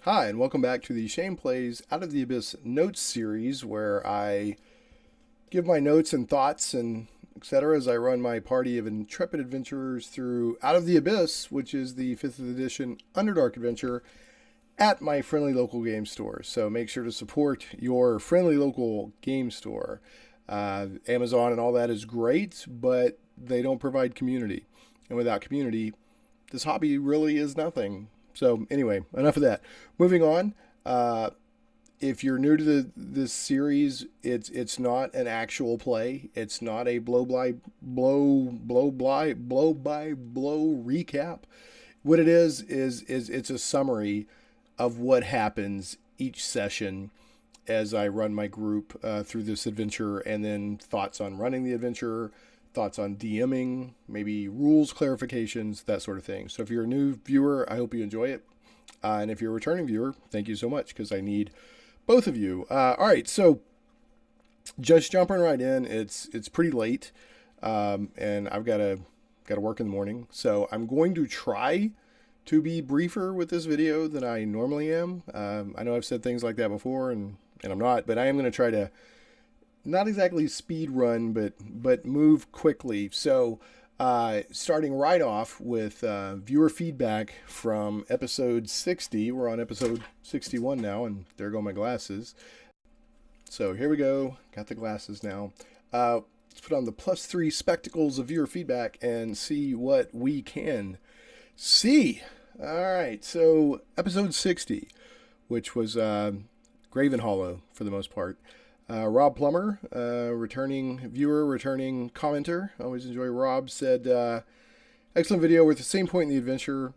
Hi, and welcome back to the Shane Plays Out of the Abyss Notes series, where I give my notes and thoughts and etc. as I run my party of intrepid adventurers through Out of the Abyss, which is the 5th edition Underdark adventure, at my friendly local game store. So make sure to support your friendly local game store. Amazon and all that is great, but they don't provide community. And without community, this hobby really is nothing. So anyway, enough of that. Moving on. If you're new to this series, it's not an actual play. It's not a blow by blow recap. What it is it's a summary of what happens each session as I run my group through this adventure, and then thoughts on running the adventure, thoughts on DMing, maybe rules clarifications, that sort of thing. So if you're a new viewer, I hope you enjoy it. And if you're a returning viewer, thank you so much, because I need both of you. All right, so just jumping right in. It's pretty late, and I've got to work in the morning. So I'm going to try to be briefer with this video than I normally am. I know I've said things like that before, and I'm not, but I am going to try to not exactly speed run, but move quickly. So starting right off with viewer feedback from episode 60. We're on episode 61 now, and there go my glasses. So here we go. Got the glasses now. Let's put on the +3 spectacles of viewer feedback and see what we can see. All right, so episode 60, which was Gravenhollow for the most part. Rob Plummer, returning viewer, returning commenter. Always enjoy Rob. Said, excellent video. We're at the same point in the adventure.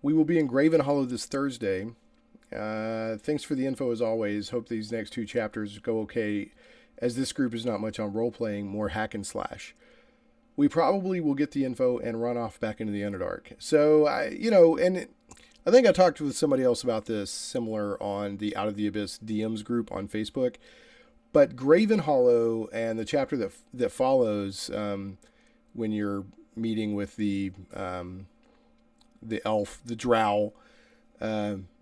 We will be in Gravenhollow this Thursday. Thanks for the info as always. Hope these next 2 chapters go okay, as this group is not much on role-playing, more hack and slash. We probably will get the info and run off back into the Underdark. So, and I think I talked with somebody else about this similar on the Out of the Abyss DMs group on Facebook. But Gravenhollow and the chapter that follows, when you're meeting with the elf, the drow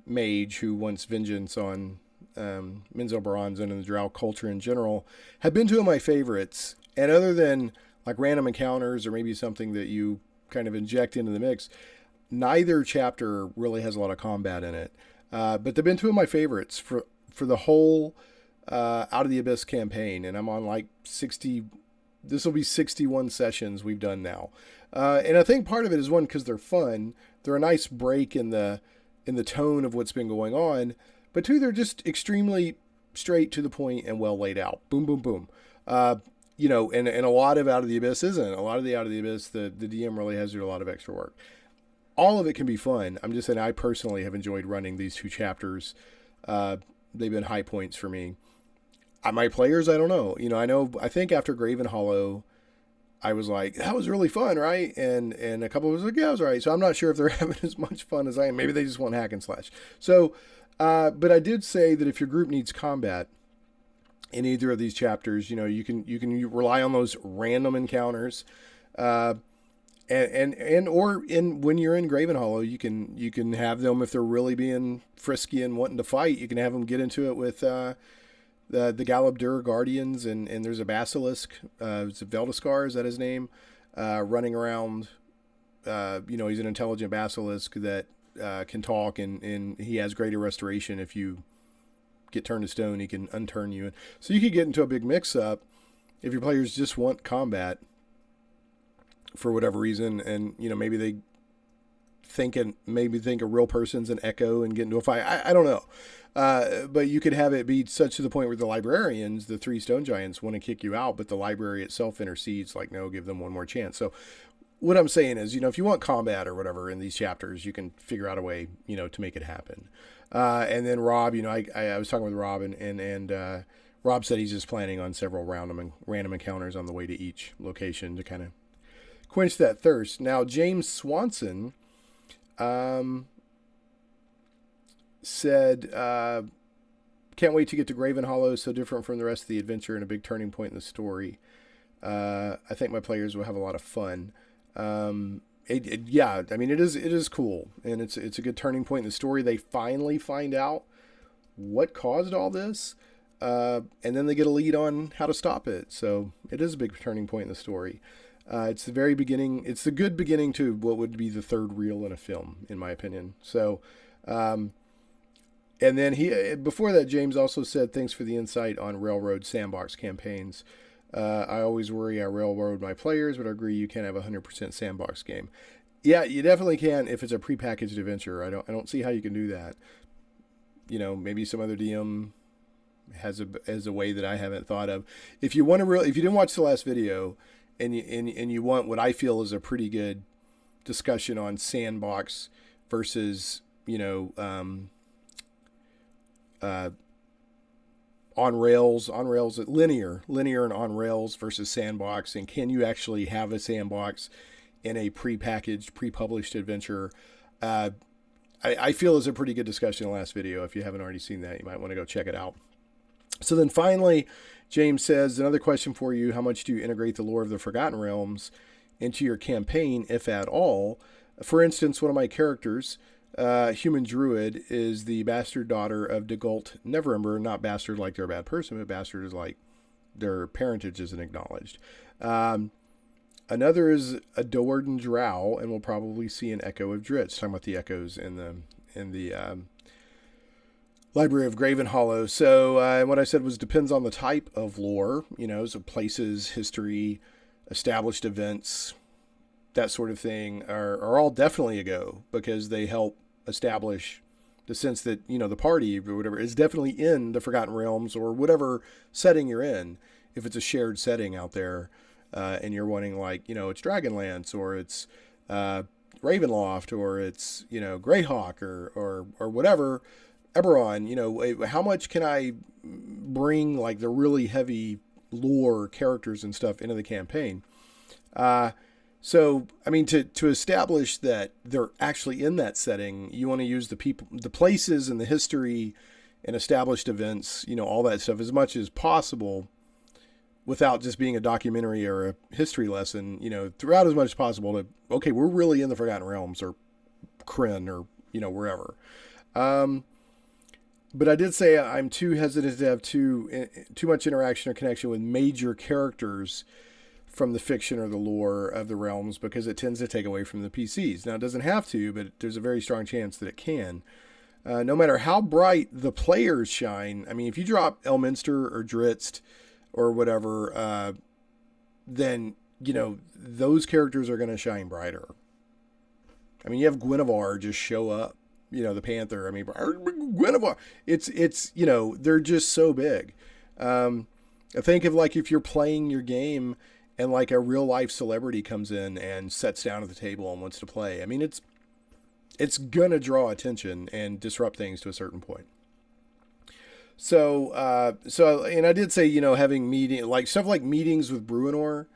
mage who wants vengeance on Menzo Baranzan and the drow culture in general, have been two of my favorites. And other than like random encounters or maybe something that you kind of inject into the mix, neither chapter really has a lot of combat in it. But they've been two of my favorites for the whole Out of the Abyss campaign. And I'm on like 60, this will be 61 sessions we've done now. And I think part of it is, one, because they're fun. They're a nice break in the tone of what's been going on. But two, they're just extremely straight to the point and well laid out. Boom, boom, boom. And a lot of Out of the Abyss isn't. A lot of the Out of the Abyss, the DM really has to do a lot of extra work. All of it can be fun. I'm just saying I personally have enjoyed running these 2 chapters. They've been high points for me. My players, I don't know. I think after Gravenhollow, I was like, that was really fun, right? And a couple of us were like, yeah, it was all right. So I'm not sure if they're having as much fun as I am. Maybe they just want hack and slash. So, but I did say that if your group needs combat in either of these chapters, you can rely on those random encounters. And or when you're in Gravenhollow, you can have them, if they're really being frisky and wanting to fight, you can have them get into it with the Galabdur Guardians, and there's a basilisk, it's a Veldaskar, is that his name, running around. He's an intelligent basilisk that can talk, and he has greater restoration. If you get turned to stone, he can unturn you. So you could get into a big mix-up if your players just want combat for whatever reason, and maybe they think a real person's an echo and get into a fight. I don't know, but you could have it be such to the point where the librarians, the 3 stone giants, want to kick you out, but the library itself intercedes, like, no, give them one more chance. So what I'm saying is, if you want combat or whatever in these chapters, you can figure out a way, to make it happen. And then Rob, I was talking with Rob, and Rob said he's just planning on several random encounters on the way to each location to kind of quench that thirst. Now, James Swanson said, can't wait to get to Gravenhollow, so different from the rest of the adventure and a big turning point in the story. I think my players will have a lot of fun. Yeah, I mean, it is cool, and it's a good turning point in the story. They finally find out what caused all this, and then they get a lead on how to stop it. So it is a big turning point in the story. It's the very beginning. It's the good beginning to what would be the third reel in a film, in my opinion. So, and then before that, James also said, "Thanks for the insight on Railroad sandbox campaigns. I always worry I railroad my players, but I agree you can't have a 100% sandbox game. Yeah, you definitely can if it's a prepackaged adventure. I don't see how you can do that. You know, maybe some other DM has a way that I haven't thought of. If you want to if you didn't watch the last video, and you want what I feel is a pretty good discussion on sandbox versus, you know, on rails, linear and on rails versus sandbox, and can you actually have a sandbox in a prepackaged, pre-published adventure? I feel is a pretty good discussion in the last video. If you haven't already seen that, you might want to go check it out. So then finally, James says, another question for you: how much do you integrate the lore of the Forgotten Realms into your campaign, if at all? For instance, one of my characters, human druid, is the bastard daughter of Dagult Neverember. Not bastard like they're a bad person, but bastard is like their parentage isn't acknowledged. Another is a Doerden drow, and we'll probably see an echo of Dritz. Talking about the echoes in the Library of Gravenhollow. So what I said was depends on the type of lore, you know, so places, history, established events, that sort of thing are all definitely a go, because they help establish the sense that, you know, the party or whatever is definitely in the Forgotten Realms or whatever setting you're in. If it's a shared setting out there, and you're wanting, like, you know, it's Dragonlance or it's Ravenloft or it's, you know, Greyhawk or whatever, Eberron, you know, how much can I bring, like, the really heavy lore characters and stuff into the campaign? So, I mean, to establish that they're actually in that setting, you want to use the people, the places and the history and established events, you know, all that stuff as much as possible without just being a documentary or a history lesson, you know, throughout as much as possible to, okay, we're really in the Forgotten Realms or Kryn or, you know, wherever. But I did say I'm too hesitant to have too much interaction or connection with major characters from the fiction or the lore of the realms, because it tends to take away from the PCs. Now, it doesn't have to, but there's a very strong chance that it can. No matter how bright the players shine, I mean, if you drop Elminster or Dritz or whatever, then, you know, those characters are going to shine brighter. I mean, you have Guinevere just show up. You know, the Panther, I mean, Guinevere, it's, you know, they're just so big. I think of, like, if you're playing your game and, like, a real life celebrity comes in and sits down at the table and wants to play. I mean, it's gonna draw attention and disrupt things to a certain point. So, and I did say, you know, having stuff like meetings with Bruenor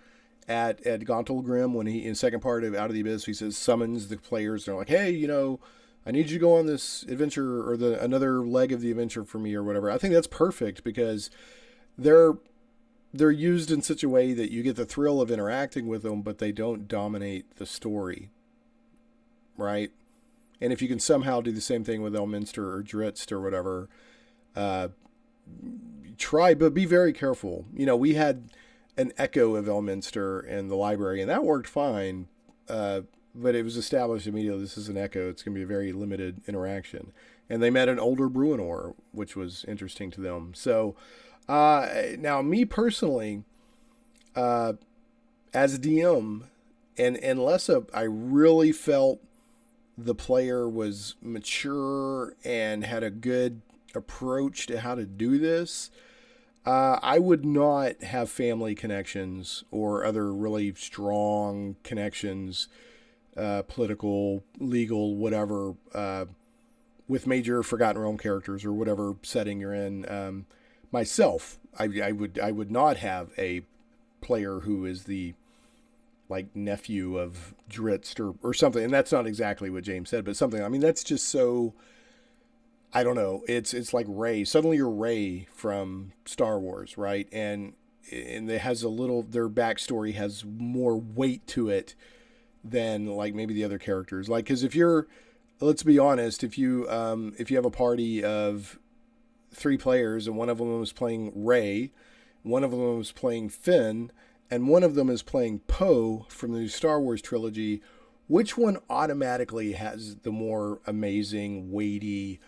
at Gauntlgrim, when he, in second part of Out of the Abyss, he says, summons the players. They're like, hey, you know, I need you to go on this adventure or another leg of the adventure for me or whatever. I think that's perfect, because they're used in such a way that you get the thrill of interacting with them, but they don't dominate the story, right? And if you can somehow do the same thing with Elminster or Dritz or whatever, try, but be very careful. You know, we had an echo of Elminster in the library, and that worked fine. But it was established immediately, this is an echo. It's going to be a very limited interaction. And they met an older Bruenor, which was interesting to them. So, now me personally, as DM, and unless I really felt the player was mature and had a good approach to how to do this, I would not have family connections or other really strong connections, political, legal, whatever, with major Forgotten Realm characters or whatever setting you're in. Myself, I would not have a player who is the, like, nephew of Dritz or something. And that's not exactly what James said, but something. I mean, that's just so, I don't know. It's like Rey. Suddenly you're Rey from Star Wars, right? And it has their backstory has more weight to it than like maybe the other characters. Like, because let's be honest, if you have a party of 3 players and one of them is playing Rey, one of them is playing Finn, and one of them is playing Poe from the new Star Wars trilogy, which one automatically has the more amazing, weighty,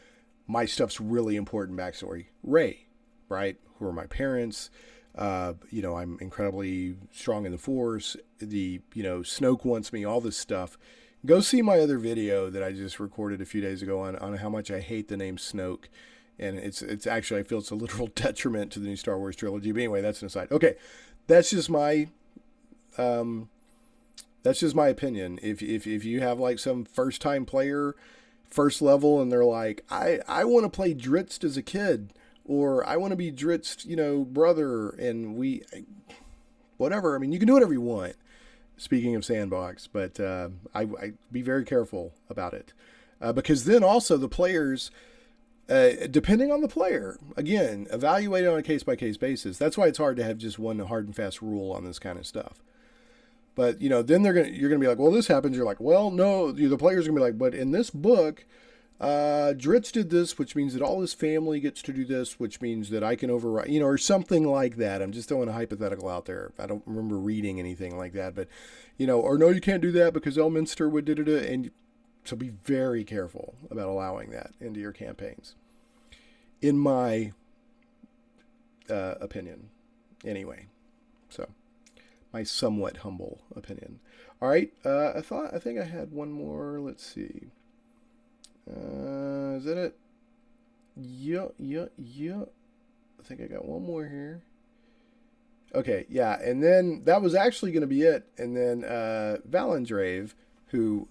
my stuff's really important backstory? Rey, right? Who are my parents? I'm incredibly strong in the Force. Snoke wants me, all this stuff. Go see my other video that I just recorded a few days ago on how much I hate the name Snoke. And it's actually, I feel it's a literal detriment to the new Star Wars trilogy. But anyway, that's an aside. Okay, that's just my opinion. If you have like some first time player, first level, and they're like, I want to play Dritz as a kid, or I want to be Dritz, brother, and whatever. I mean, you can do whatever you want. Speaking of sandbox, but I be very careful about it, because then also the players. Depending on the player, again, evaluate it on a case-by-case basis. That's why it's hard to have just one hard and fast rule on this kind of stuff. But, then you're going to be like, well, this happens. You're like, well, no, the player's going to be like, but in this book, Dritz did this, which means that all his family gets to do this, which means that I can override, or something like that. I'm just throwing a hypothetical out there. I don't remember reading anything like that, but, or no, you can't do that because Elminster would do it. And so be very careful about allowing that into your campaigns. In my opinion, anyway. So, my somewhat humble opinion. All right, I think I had one more. Let's see. Is that it? Yeah. I think I got one more here. Okay, yeah, and then that was actually going to be it. And then Valendrave, who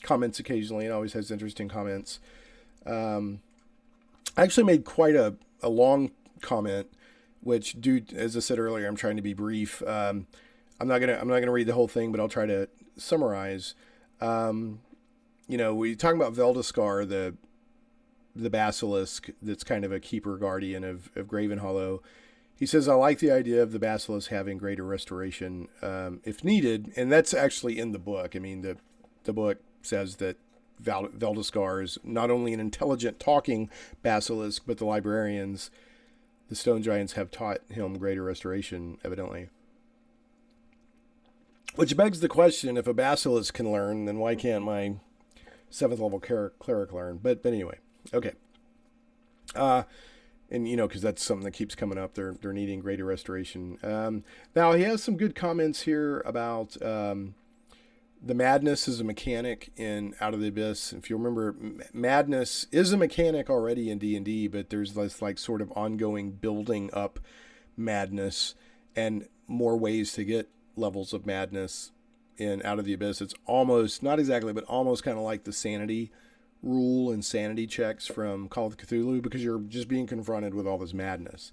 comments occasionally and always has interesting comments. I actually made quite a long comment, which, as I said earlier, I'm trying to be brief. I'm not gonna read the whole thing, but I'll try to summarize. We talking about Veldaskar, the basilisk that's kind of a keeper guardian of Gravenhollow. He says, I like the idea of the basilisk having greater restoration if needed, and that's actually in the book. I mean, the book says that Veldaskar is not only an intelligent talking basilisk, but the librarians, the stone giants, have taught him greater restoration, evidently. Which begs the question, if a basilisk can learn, then why can't my 7th level cleric learn? But anyway, okay. And because that's something that keeps coming up. They're needing greater restoration. Now he has some good comments here about the madness is a mechanic in Out of the Abyss. If you remember, madness is a mechanic already in D&D, but there's this like sort of ongoing building up madness and more ways to get levels of madness in Out of the Abyss. It's almost, not exactly, but almost kind of like the sanity rule and sanity checks from Call of Cthulhu, because you're just being confronted with all this madness.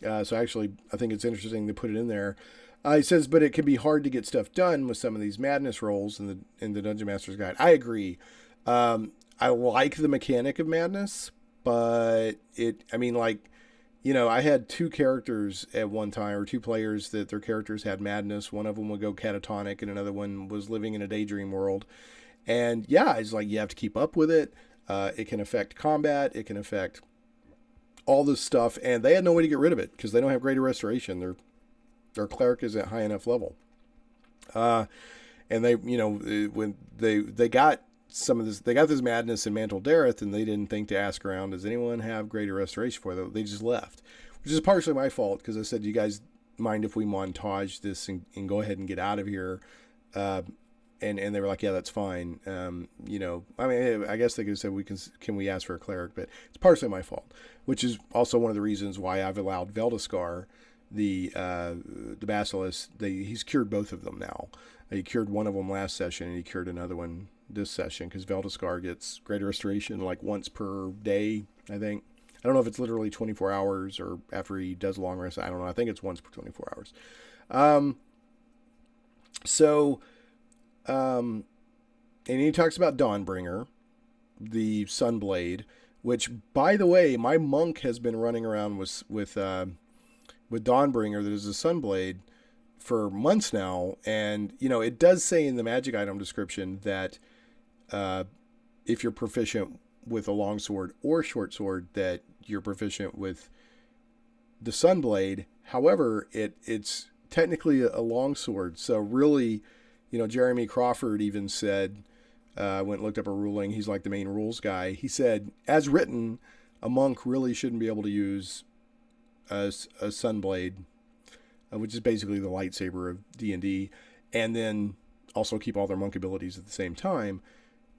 So actually, I think it's interesting to put it in there. He says, but it can be hard to get stuff done with some of these madness rolls in the Dungeon Master's Guide. I agree. I like the mechanic of madness, but I had 2 characters at one time, or 2 players that their characters had madness. One of them would go catatonic, and another one was living in a daydream world. And yeah, it's like you have to keep up with it. It can affect combat. It can affect all this stuff, and they had no way to get rid of it because they don't have greater restoration. Their cleric isn't high enough level. And they, when they got some of this, they got this madness in Mantle Dareth, and they didn't think to ask around, does anyone have greater restoration for them? They just left, which is partially my fault, because I said, you guys mind if we montage this and go ahead and get out of here? And they were like, yeah, that's fine. I guess they could have said, can we ask for a cleric? But it's partially my fault, which is also one of the reasons why I've allowed Veldaskar, the basilisk. He's cured both of them now. He cured one of them last session, and he cured another one this session, because Veldaskar gets greater restoration like once per day, I think. I don't know if it's literally 24 hours or after he does a long rest. I don't know. I think it's once per 24 hours. And he talks about Dawnbringer, the Sunblade, which, by the way, my monk has been running around with Dawnbringer, that is a Sunblade, for months now, and it does say in the magic item description that if you're proficient with a longsword or short sword, that you're proficient with the Sunblade. However, it's technically a longsword, so really, Jeremy Crawford even said, went and looked up a ruling. He's like the main rules guy. He said, as written, a monk really shouldn't be able to use a Sunblade, which is basically the lightsaber of D&D, and then also keep all their monk abilities at the same time.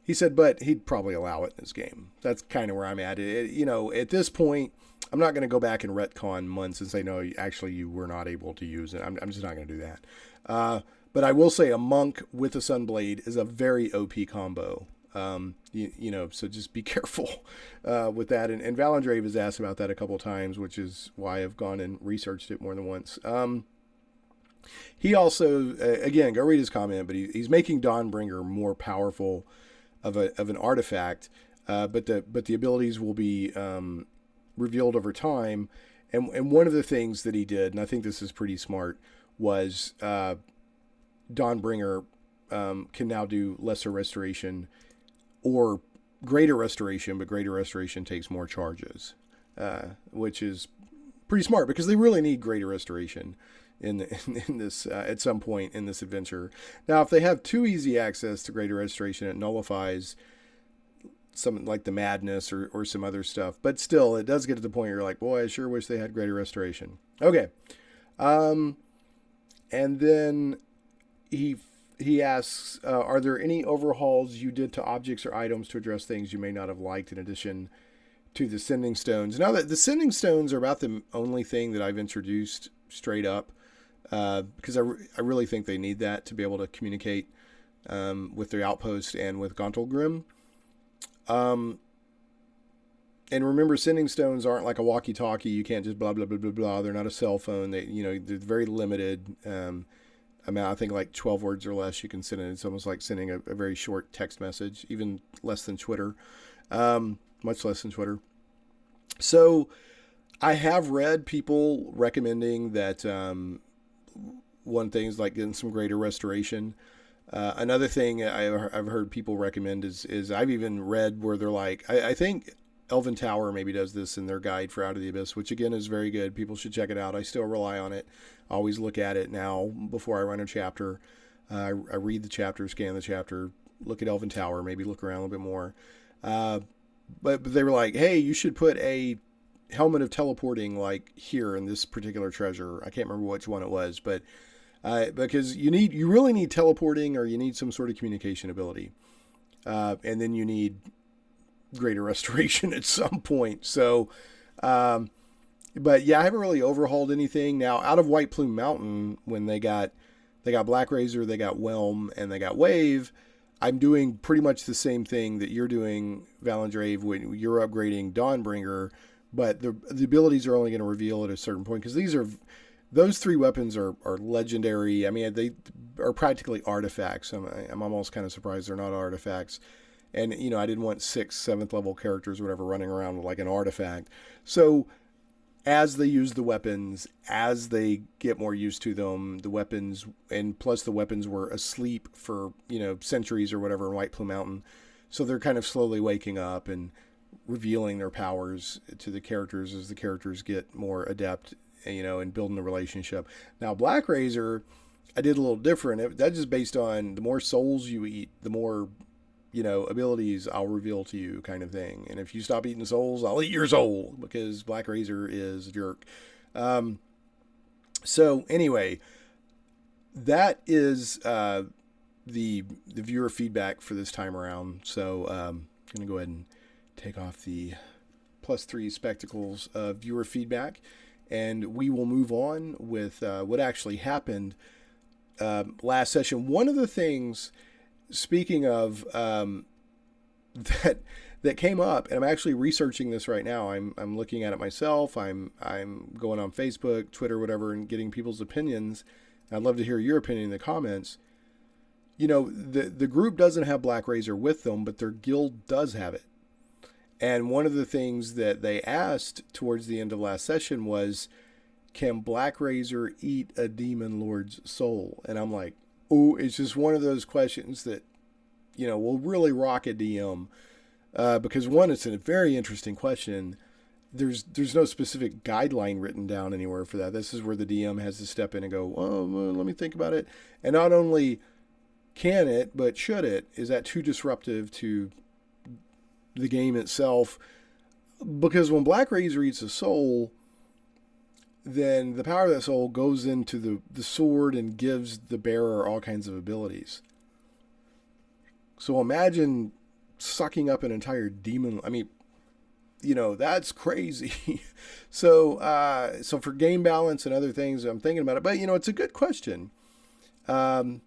He said, but he'd probably allow it in his game. That's kind of where I'm at. At this point, I'm not going to go back and retcon months and say, no, actually you were not able to use it. I'm just not going to do that. But I will say a monk with a Sunblade is a very OP combo. So just be careful with that. And Valendrave has asked about that a couple of times, which is why I've gone and researched it more than once. He also, again, go read his comment, but he's making Dawnbringer more powerful of an artifact, but the abilities will be revealed over time. And one of the things that he did, and I think this is pretty smart, was Dawnbringer can now do lesser restoration or greater restoration, but greater restoration takes more charges, which is pretty smart because they really need greater restoration in this at some point in this adventure. Now, if they have too easy access to greater restoration, it nullifies something like the madness or some other stuff. But still, it does get to the point where you're like, boy, I sure wish they had greater restoration. Okay. And then he asks, are there any overhauls you did to objects or items to address things you may not have liked in addition to the sending stones? Now, that the sending stones are about the only thing that I've introduced straight up, because I really think they need that to be able to communicate with their outpost and with Gauntlgrim. And remember, sending stones aren't like a walkie-talkie. You can't just blah, blah, blah, blah, blah. They're not a cell phone. They're very limited amount. I think like 12 words or less you can send it. It's almost like sending a very short text message, even less than Twitter, much less than Twitter. So I have read people recommending that one thing is like getting some greater restoration. Another thing I've heard people recommend is I've even read where they're like, I think Elven Tower maybe does this in their guide for Out of the Abyss, which again is very good. People should check it out. I still rely on it. I always look at it now before I run a chapter. I read the chapter, scan the chapter, look at Elven Tower, maybe look around a little bit more. But they were like, hey, you should put a helmet of teleporting like here in this particular treasure. I can't remember which one it was, but because you really need teleporting, or you need some sort of communication ability. And then you need greater restoration at some point. So, but yeah, I haven't really overhauled anything. Now, out of White Plume Mountain, when they got Blackrazor, they got Whelm, and they got Wave, I'm doing pretty much the same thing that you're doing, Valendrave, when you're upgrading Dawnbringer, but the abilities are only going to reveal at a certain point, because those three weapons are legendary. I mean, they are practically artifacts. I'm almost kind of surprised they're not artifacts. And, I didn't want 6th, 7th level characters or whatever running around with like an artifact. So as they use the weapons, as they get more used to them, the weapons, and plus the weapons were asleep for, centuries or whatever in White Plume Mountain. So they're kind of slowly waking up and revealing their powers to the characters as the characters get more adept, and building the relationship. Now, Blackrazor, I did a little different. That's just based on the more souls you eat, the more, abilities I'll reveal to you, kind of thing. And if you stop eating souls, I'll eat your soul, because Blackrazor is a jerk. So anyway, that is the viewer feedback for this time around. So I'm going to go ahead and take off the +3 spectacles of viewer feedback, and we will move on with what actually happened last session. One of the things, speaking of that came up, and I'm actually researching this right now. I'm looking at it myself. I'm going on Facebook, Twitter, whatever, and getting people's opinions. I'd love to hear your opinion in the comments. The group doesn't have Blackrazor with them, but their guild does have it. And one of the things that they asked towards the end of last session was, can Blackrazor eat a demon lord's soul? And I'm like, oh, it's just one of those questions that, will really rock a DM. Because one, it's a very interesting question. There's no specific guideline written down anywhere for that. This is where the DM has to step in and go, oh, well, let me think about it. And not only can it, but should it? Is that too disruptive to the game itself? Because when Blackrazor eats a soul, then the power of that soul goes into the sword and gives the bearer all kinds of abilities. So imagine sucking up an entire demon. I mean, that's crazy. So for game balance and other things, I'm thinking about it. But, it's a good question. And,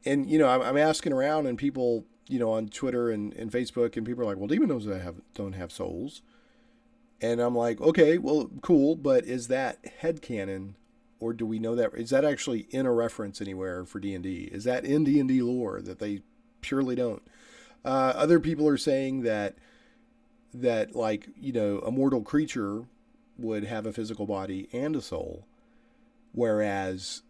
I'm asking around, and people, on Twitter and Facebook, and people are like, well, demons don't have souls. And I'm like, okay, well, cool. But is that headcanon, or do we know that? Is that actually in a reference anywhere for D&D? Is that in D&D lore that they purely don't? Other people are saying that like, a mortal creature would have a physical body and a soul, whereas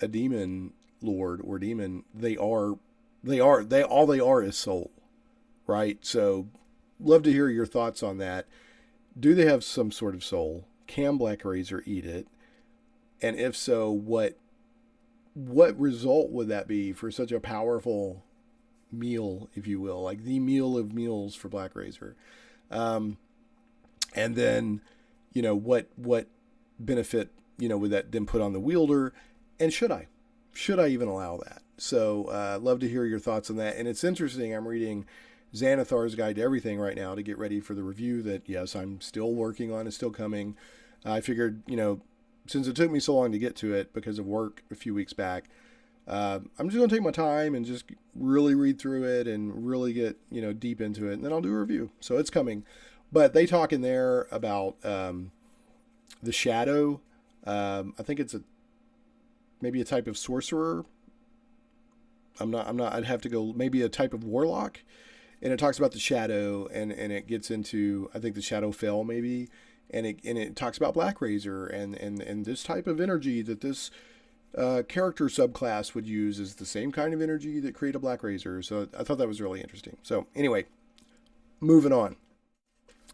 a demon lord or demon, all they are is soul, right? So love to hear your thoughts on that. Do they have some sort of soul? Can Blackrazor eat it? And if so, what result would that be for such a powerful meal, if you will, like the meal of meals for Blackrazor? And then, what benefit, would that then put on the wielder? And should I even allow that? So, love to hear your thoughts on that. And it's interesting. I'm reading Xanathar's Guide to Everything right now to get ready for the review that, yes, I'm still working on. It's still coming. I figured, since it took me so long to get to it because of work a few weeks back, I'm just going to take my time and just really read through it and really get, deep into it. And then I'll do a review. So it's coming. But they talk in there about the shadow. I think it's maybe a type of sorcerer. I'm not, I'd have to go, maybe a type of warlock. And it talks about the shadow, and it gets into, I think, the shadow fell maybe. And it talks about Blackrazor and this type of energy that this character subclass would use is the same kind of energy that create a Blackrazor. So I thought that was really interesting. So anyway, moving on.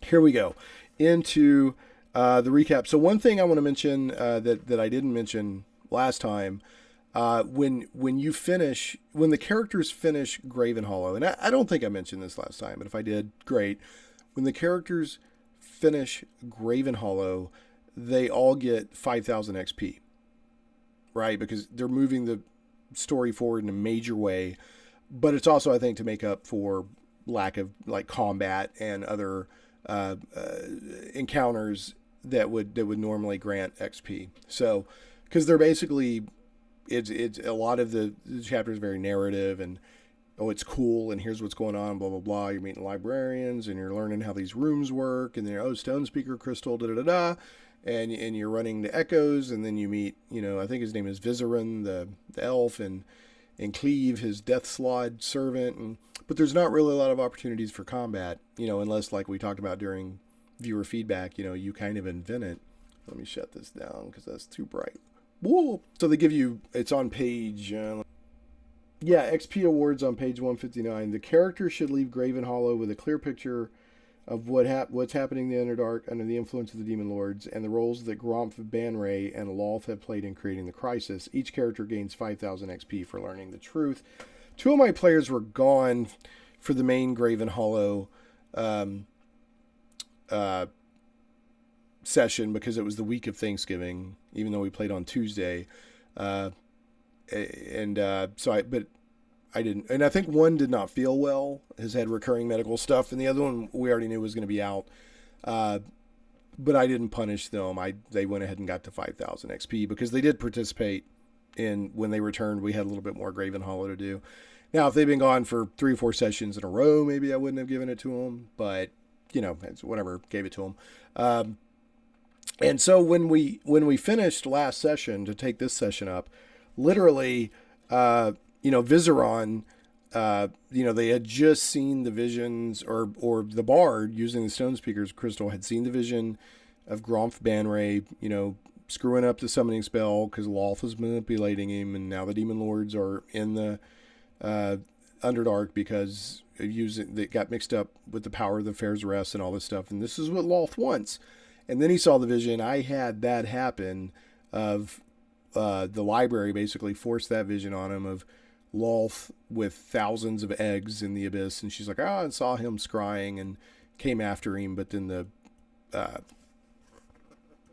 Here we go into the recap. So one thing I want to mention that I didn't mention last time, when the characters finish Gravenhollow, and I don't think I mentioned this last time, but if I did, great. When the characters finish Gravenhollow, they all get 5,000 XP. Right? Because they're moving the story forward in a major way, but it's also, I think, to make up for lack of like combat and other encounters that would normally grant XP. So, because they're basically, it's a lot of the chapter is very narrative and, oh, it's cool, and here's what's going on, blah, blah, blah. You're meeting librarians, and you're learning how these rooms work, and then, stone speaker crystal, da-da-da-da. And you're running the echoes, and then you meet, I think his name is Vizeran, the elf, and Kleve, his death slaad servant. But there's not really a lot of opportunities for combat, unless, like we talked about during viewer feedback, you kind of invent it. Let me shut this down because that's too bright. Whoa! So they give you, it's on page, XP awards on page 159. The character should leave Gravenhollow with a clear picture of what's happening in the Underdark under the influence of the Demon Lords, and the roles that Gromf, Banray, and Lolth have played in creating the crisis. Each character gains 5,000 XP for learning the truth. 2 of my players were gone for the main Gravenhollow session because it was the week of Thanksgiving, even though we played on Tuesday. But I didn't, and I think one did not feel well, has had recurring medical stuff, and the other one we already knew was going to be out. But I didn't punish them. They went ahead and got to 5,000 XP because they did participate in, when they returned, we had a little bit more Gravenhollow to do. Now, if they'd been gone for 3 or 4 sessions in a row, maybe I wouldn't have given it to them, but it's whatever, gave it to them. And so when we finished last session to take this session up, literally, Vizeran, they had just seen the visions, or the bard using the stone speaker's crystal had seen the vision of Gromf Banray, screwing up the summoning spell because Lolth was manipulating him, and now the Demon Lords are in the Underdark because they got mixed up with the power of the Fair's Rest and all this stuff, and this is what Lolth wants. And then he saw the vision. I had that happen of the library basically forced that vision on him of Lolth with thousands of eggs in the abyss, and she's like, and saw him scrying and came after him, but then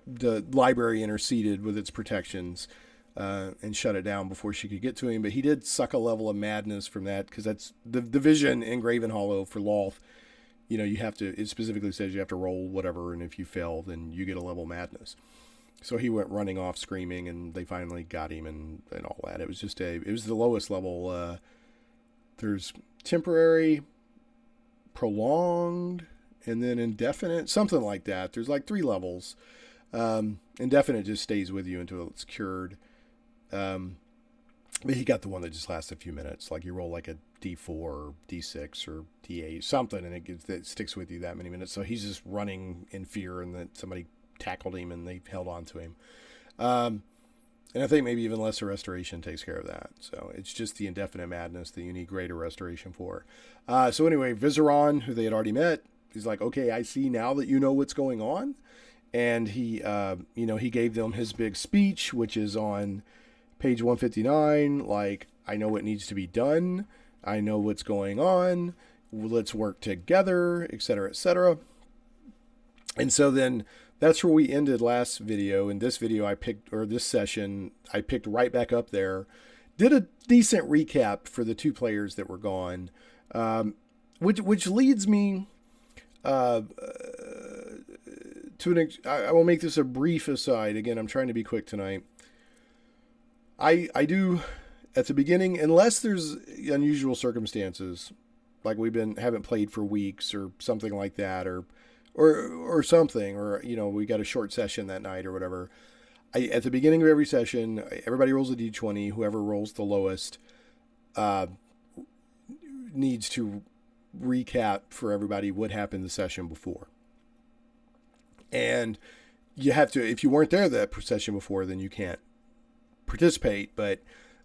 the library interceded with its protections and shut it down before she could get to him. But he did suck a level of madness from that, because that's the vision in Gravenhollow for Lolth. You have to, it specifically says you have to roll whatever, and if you fail, then you get a level madness. So he went running off screaming, and they finally got him and all that. It was just it was the lowest level. There's temporary, prolonged, and then indefinite, something like that. There's like 3 levels. Indefinite just stays with you until it's cured. But he got the one that just lasts a few minutes. Like you roll like a D4 or D6 or D8, something, and it sticks with you that many minutes. So he's just running in fear, and that somebody tackled him and they held on to him. And I think maybe even lesser restoration takes care of that. So it's just the indefinite madness that you need greater restoration for. So anyway, Vizeran, who they had already met, he's like, okay, I see now that you know what's going on. And he gave them his big speech, which is on page 159. Like, I know what needs to be done. I know what's going on. Let's work together, etc., etc. And so then that's where we ended last video. In this video, this session, I picked right back up there. Did a decent recap for the 2 players that were gone, which leads me I will make this a brief aside. Again, I'm trying to be quick tonight. I do at the beginning, unless there's unusual circumstances, like haven't played for weeks or something like that, or something, or we got a short session that night or whatever. At the beginning of every session, everybody rolls a d20. Whoever rolls the lowest needs to recap for everybody what happened the session before. And you have to, if you weren't there that session before, then you can't participate. But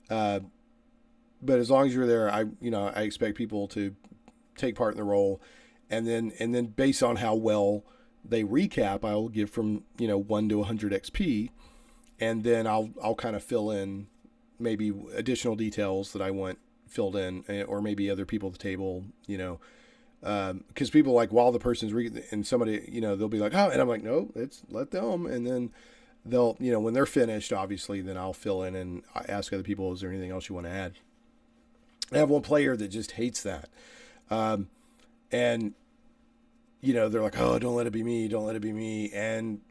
as long as you're there, I expect people to take part in the roll, and then based on how well they recap, I'll give from 1 to 100 XP, and then I'll kind of fill in maybe additional details that I want filled in, or maybe other people at the table, because people like, while the person's and somebody, they'll be like, oh, and I'm like, no, let them, and then they'll, when they're finished, obviously, then I'll fill in and ask other people, is there anything else you want to add? I have one player that just hates that, and they're like, oh, don't let it be me, and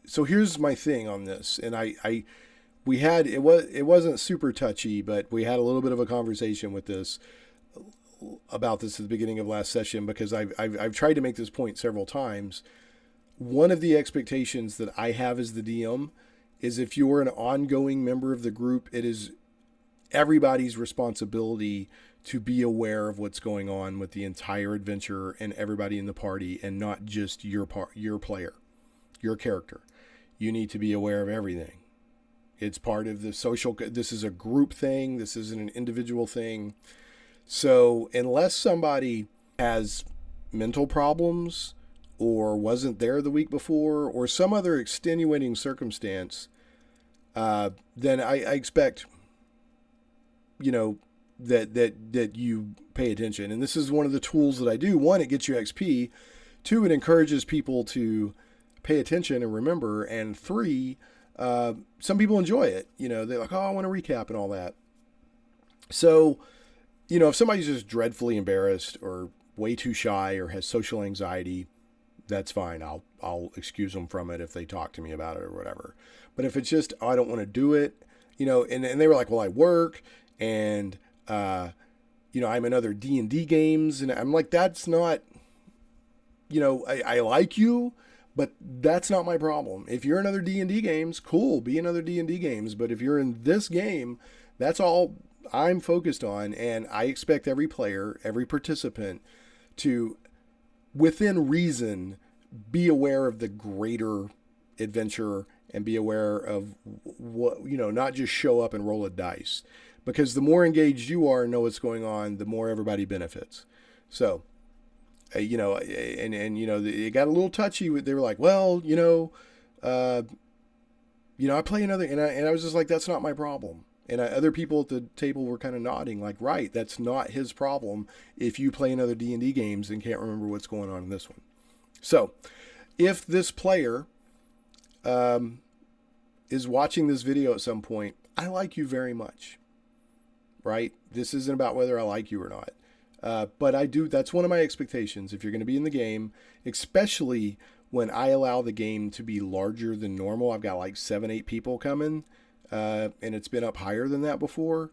so here's my thing on this, and it wasn't super touchy, but we had a little bit of a conversation about this at the beginning of last session, because I've tried to make this point several times. One of the expectations that I have as the DM is, if you're an ongoing member of the group, it is everybody's responsibility to be aware of what's going on with the entire adventure and everybody in the party, and not just your player, your character. You need to be aware of everything. It's part of the social. This is a group thing. This isn't an individual thing. So unless somebody has mental problems, or wasn't there the week before, or some other extenuating circumstance, then I expect, that you pay attention. And this is one of the tools that I do. 1, it gets you XP. 2, it encourages people to pay attention and remember. And 3, some people enjoy it. They're like, oh, I want to recap and all that. So, if somebody's just dreadfully embarrassed or way too shy or has social anxiety, that's fine. I'll excuse them from it if they talk to me about it or whatever. But if it's just, oh, I don't want to do it, and they were like, well, I work, and I'm in other D&D games, and I'm like, that's not, I like you, but that's not my problem. If you're in other D&D games, cool, be in other D&D games. But if you're in this game, that's all I'm focused on. And I expect every player, every participant to, within reason, be aware of the greater adventure and be aware of what, not just show up and roll a dice, because the more engaged you are and know what's going on, the more everybody benefits. So, it got a little touchy. They were like, well, I play another, and I was just like, that's not my problem. And other people at the table were kind of nodding, like, right, that's not his problem if you play in other D&D games and can't remember what's going on in this one. So, if this player is watching this video at some point, I like you very much, right? This isn't about whether I like you or not. But that's one of my expectations. If you're going to be in the game, especially when I allow the game to be larger than normal, I've got like 7-8 people coming, and it's been up higher than that before,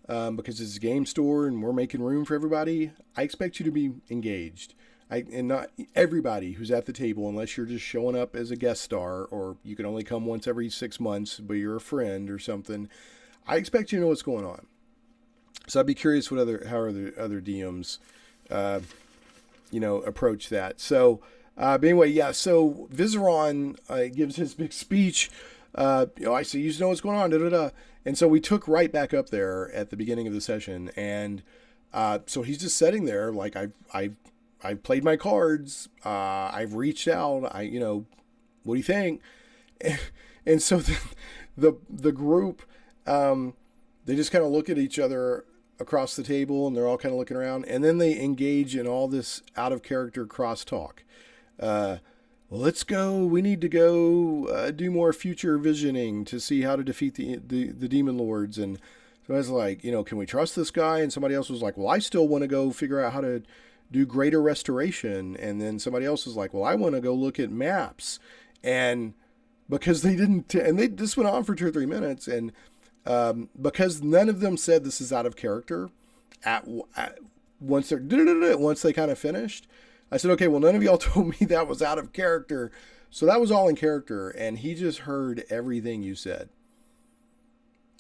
because it's a game store and we're making room for everybody. I expect you to be engaged. And not everybody who's at the table, unless you're just showing up as a guest star, or you can only come once every 6 months, but you're a friend or something. I expect you to know what's going on. So I'd be curious how other DMs, approach that. So, but anyway, yeah. So Vizeran gives his big speech. I see you know what's going on. Da, da, da. And so we took right back up there at the beginning of the session, and so he's just sitting there like I've played my cards. I've reached out. What do you think? And so the group, they just kind of look at each other across the table, and they're all kind of looking around, and then they engage in all this out of character crosstalk. Well, let's go. We need to go do more future visioning to see how to defeat the demon lords. And so I was like, can we trust this guy? And somebody else was like, well, I still want to go figure out how to do greater restoration. And then somebody else was like, well, I want to go look at maps. And because they didn't, this went on for 2 or 3 minutes, and because none of them said this is out of character, once they kind of finished, I said, okay, well, none of y'all told me that was out of character, so that was all in character, and he just heard everything you said.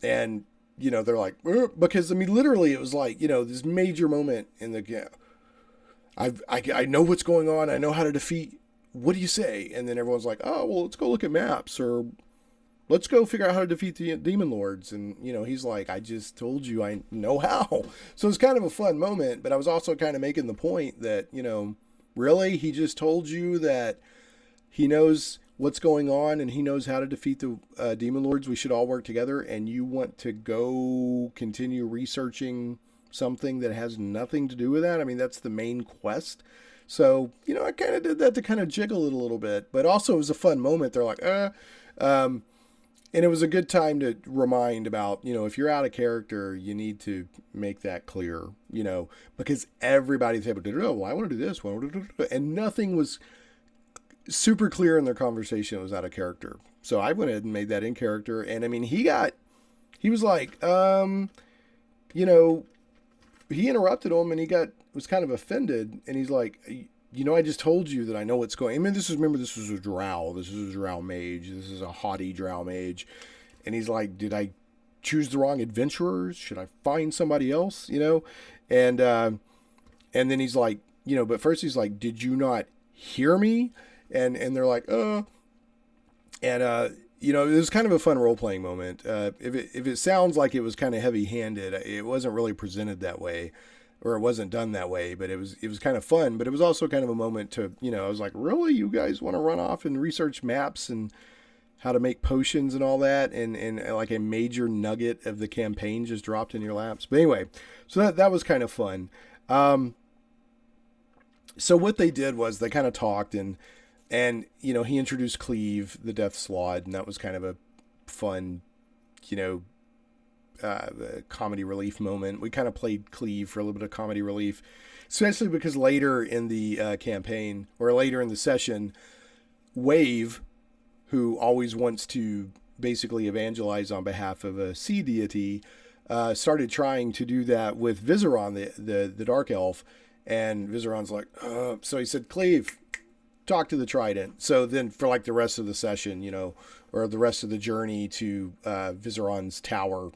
And they're like, because literally it was like, this major moment in the game. I know what's going on. I know how to defeat. What do you say? And then everyone's like, oh, well, let's go look at maps, or let's go figure out how to defeat the demon lords. And, he's like, I just told you I know how. So it's kind of a fun moment, but I was also kind of making the point that, really, he just told you that he knows what's going on and he knows how to defeat the demon lords. We should all work together, and you want to go continue researching something that has nothing to do with that. I mean, that's the main quest. So, I kind of did that to kind of jiggle it a little bit, but also it was a fun moment. They're like, and it was a good time to remind about, if you're out of character, you need to make that clear, because everybody's able to do, well, I want to do this, and nothing was super clear in their conversation. It was out of character. So I went ahead and made that in character. And I mean, he was like, he interrupted him, and was kind of offended, and he's like, I just told you that I know what's going. I mean, this was a drow. This is a drow mage. This is a haughty drow mage. And he's like, did I choose the wrong adventurers? Should I find somebody else? And then he's like, but first he's like, did you not hear me? And they're like, and it was kind of a fun role-playing moment. If it sounds like it was kind of heavy-handed, it wasn't really presented that way, or it wasn't done that way, but it was kind of fun. But it was also kind of a moment to, I was like, really, you guys want to run off and research maps and how to make potions and all that, and like a major nugget of the campaign just dropped in your laps. But anyway, so that was kind of fun. So what they did was they kind of talked, and he introduced Kleve, the death slaad, and that was kind of a fun, comedy relief moment. We kind of played Kleve for a little bit of comedy relief, especially because later in the campaign, or later in the session, Wave, who always wants to basically evangelize on behalf of a sea deity, started trying to do that with Vizeran, the dark elf, and Vizeran's like, so he said, Kleve, talk to the trident. So then for like the rest of the session, or the rest of the journey to Vizeran's tower,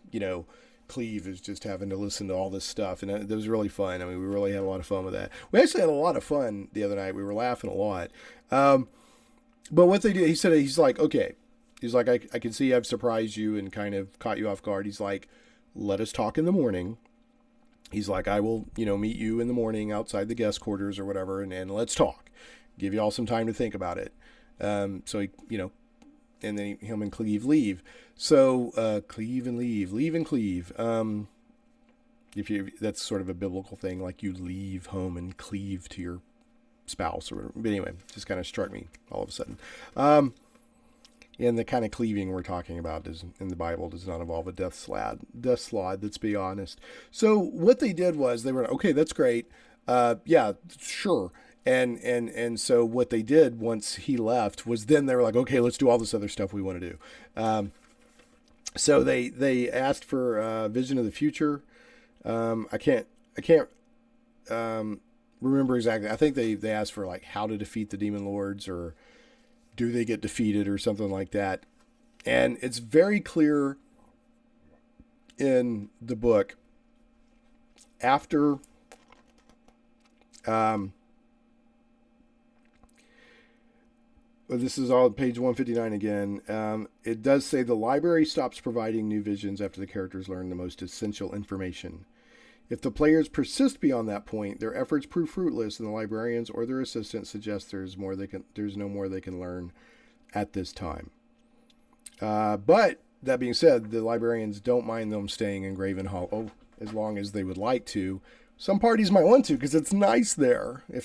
Kleve is just having to listen to all this stuff, and it was really fun. I mean, we really had a lot of fun with that. We actually had a lot of fun the other night. We were laughing a lot. But what they did, he's like, okay. He's like, I can see I've surprised you and kind of caught you off guard. He's like, let us talk in the morning. He's like, I will, meet you in the morning outside the guest quarters or whatever, and let's talk. Give you all some time to think about it. So he, and then him and Kleve leave. So Kleve and leave and Kleve. That's sort of a biblical thing, like you leave home and cleave to your spouse or whatever. But anyway, just kind of struck me all of a sudden. And the kind of cleaving we're talking about in the Bible does not involve a death slaad, let's be honest. So what they did was they were, okay, that's great. Yeah, sure. And so what they did once he left was then they were like, okay, let's do all this other stuff we want to do. So they asked for vision of the future. I can't remember exactly. I think they asked for like how to defeat the demon lords, or do they get defeated, or something like that. And it's very clear in the book after this is all page 159 again. It does say the library stops providing new visions after the characters learn the most essential information. If the players persist beyond that point, their efforts prove fruitless, and the librarians or their assistants suggest there's no more they can learn at this time. But that being said, the librarians don't mind them staying in Gravenhollow as long as they would like to. Some parties might want to because it's nice there. If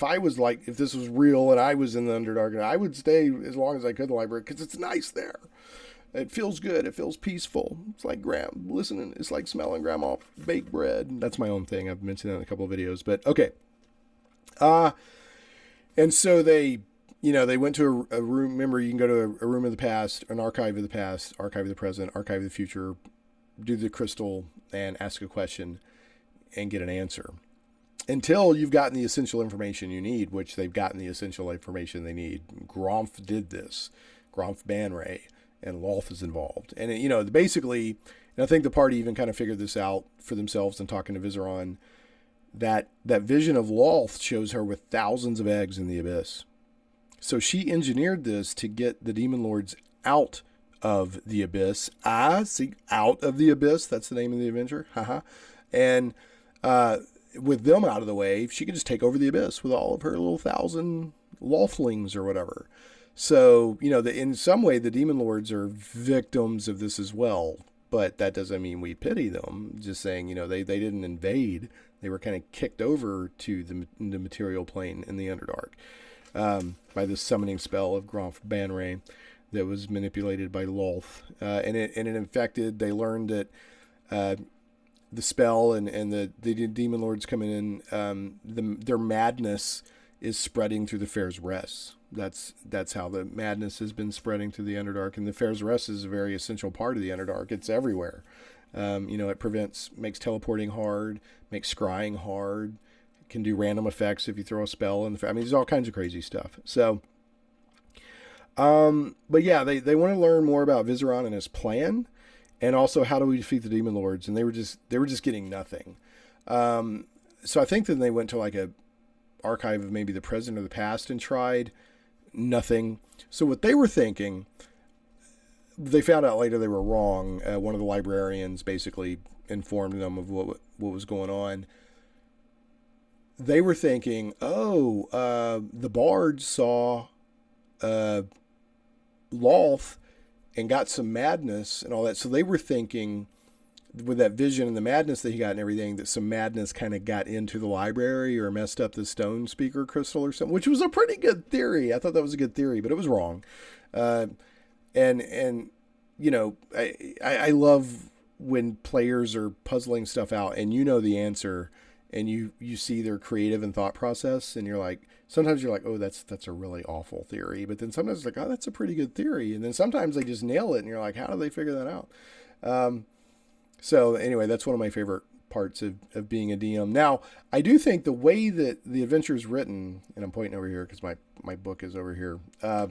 this was real and I was in the Underdark, I would stay as long as I could in the library because it's nice there. It feels good. It feels peaceful. It's like listening. It's like smelling grandma baked bread. That's my own thing. I've mentioned that in a couple of videos, but okay. And so they went to a room. Remember, you can go to a room of the past, an archive of the past, archive of the present, archive of the future, do the crystal and ask a question and get an answer until you've gotten the essential information you need, which they've gotten the essential information they need. Gromf did this. Gromf Banray. And Lolth is involved. And, basically, and I think the party even kind of figured this out for themselves in talking to Vizeran, that vision of Lolth shows her with thousands of eggs in the abyss. So she engineered this to get the demon lords out of the abyss. Out of the abyss. That's the name of the adventure. Haha. And with them out of the way, she could just take over the abyss with all of her little 1,000 Lolthlings or whatever. So, in some way, the demon lords are victims of this as well. But that doesn't mean we pity them. Just saying, they didn't invade. They were kind of kicked over to the material plane in the Underdark by the summoning spell of Gromf Banray that was manipulated by Lolth. And it infected. They learned that the spell and the demon lords coming in, their madness is spreading through the Fair's Rest. That's how the madness has been spreading through the Underdark, and the Fair's Rest is a very essential part of the Underdark. It's everywhere. It makes teleporting hard, makes scrying hard, can do random effects if you throw a spell in there's all kinds of crazy stuff. So, but yeah, they want to learn more about Vizeran and his plan, and also how do we defeat the demon lords, and they were just getting nothing. So I think then they went to like a archive of maybe the present or the past and tried. Nothing. So what they were thinking, they found out later they were wrong. One of the librarians basically informed them of what was going on. They were thinking, the bards saw Lolth and got some madness and all that. So they were thinking, with that vision and the madness that he got and everything, that some madness kind of got into the library or messed up the stone speaker crystal or something, which was a pretty good theory. I thought that was a good theory, but it was wrong. I love when players are puzzling stuff out and the answer and you see their creative and thought process, and sometimes you're like, oh, that's a really awful theory. But then sometimes it's like, oh, that's a pretty good theory. And then sometimes they just nail it and you're like, how do they figure that out? So anyway, that's one of my favorite parts of being a DM. Now, I do think the way that the adventure is written, and I'm pointing over here because my book is over here. I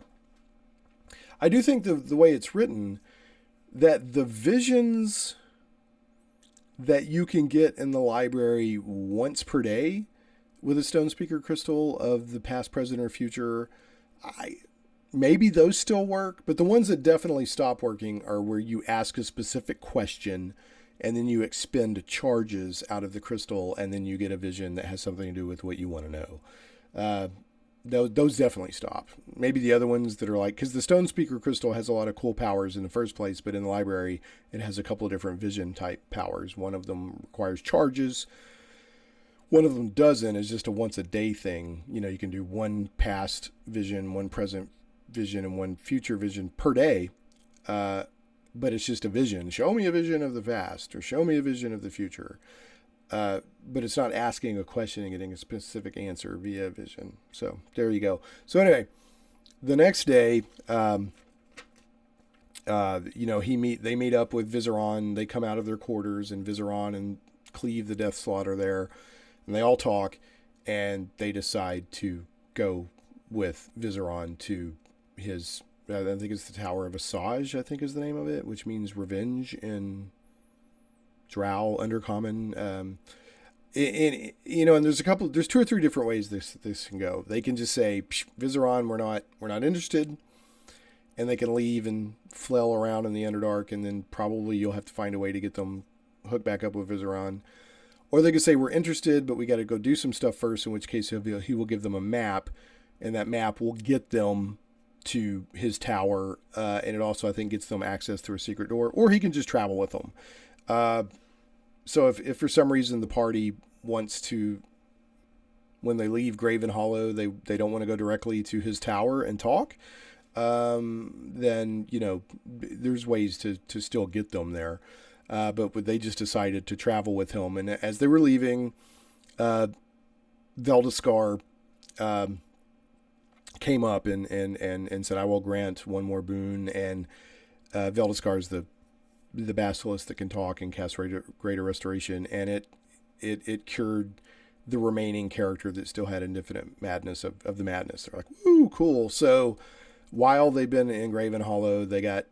do think the way it's written, that the visions that you can get in the library once per day with a Stone Speaker Crystal of the past, present, or future. Maybe those still work, but the ones that definitely stop working are where you ask a specific question and then you expend charges out of the crystal and then you get a vision that has something to do with what you want to know. Those definitely stop. Maybe the other ones that are like, because the Stone Speaker Crystal has a lot of cool powers in the first place, but in the library it has a couple of different vision type powers. One of them requires charges. One of them doesn't. Is just a once a day thing. You can do one past vision, one present vision, and one future vision per day. But it's just a vision. Show me a vision of the past, or show me a vision of the future. But it's not asking a question and getting a specific answer via vision. So there you go. So anyway, the next day, they meet up with Vizeran. They come out of their quarters, and Vizeran and Kleve the Death Slaad are there, and they all talk, and they decide to go with Vizeran to his, I think it's the Tower of Asajj, I think is the name of it, which means revenge in drow, undercommon. And there's two or three different ways this can go. They can just say, Vizeran, we're not interested, and they can leave and flail around in the Underdark, and then probably you'll have to find a way to get them hooked back up with Vizeran. Or they can say, we're interested, but we got to go do some stuff first, in which case he will give them a map, and that map will get them to his tower, and it also, I think, gets them access through a secret door, or he can just travel with them. So if for some reason the party wants to, when they leave Gravenhollow, they don't want to go directly to his tower and talk, then, there's ways to still get them there. But they just decided to travel with him. And as they were leaving, Veldeskar came up and said, I will grant one more boon. And Veldeskar is the basilisk that can talk and cast greater restoration, and it cured the remaining character that still had indefinite madness of the madness. They're like, woo, cool. So while they've been in Gravenhollow, they got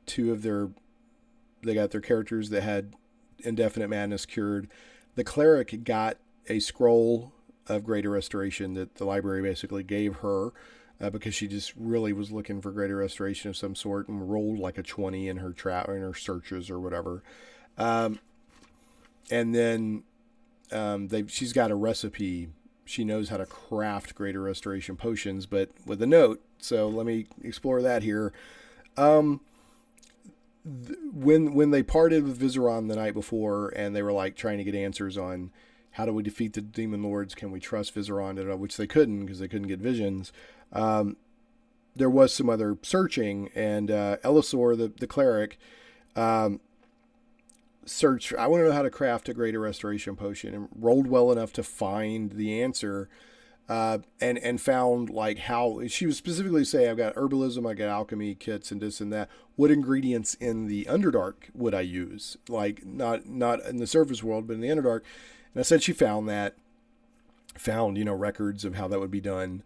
their characters that had indefinite madness cured. The cleric got a scroll of greater restoration that the library basically gave her, because she just really was looking for greater restoration of some sort and rolled like a 20 in her in her searches or whatever. And then she's got a recipe. She knows how to craft greater restoration potions, but with a note. So let me explore that here. When they parted with Vizeran the night before, and they were like trying to get answers on how do we defeat the demon lords, can we trust Vizeran, which they couldn't because they couldn't get visions. There was some other searching, and Elisor, the cleric, searched. I want to know how to craft a greater restoration potion, and rolled well enough to find the answer, and found like how she was specifically saying, I've got herbalism, I got alchemy kits, and this and that. What ingredients in the Underdark would I use? Like not in the surface world, but in the Underdark. And I said she found that, records of how that would be done,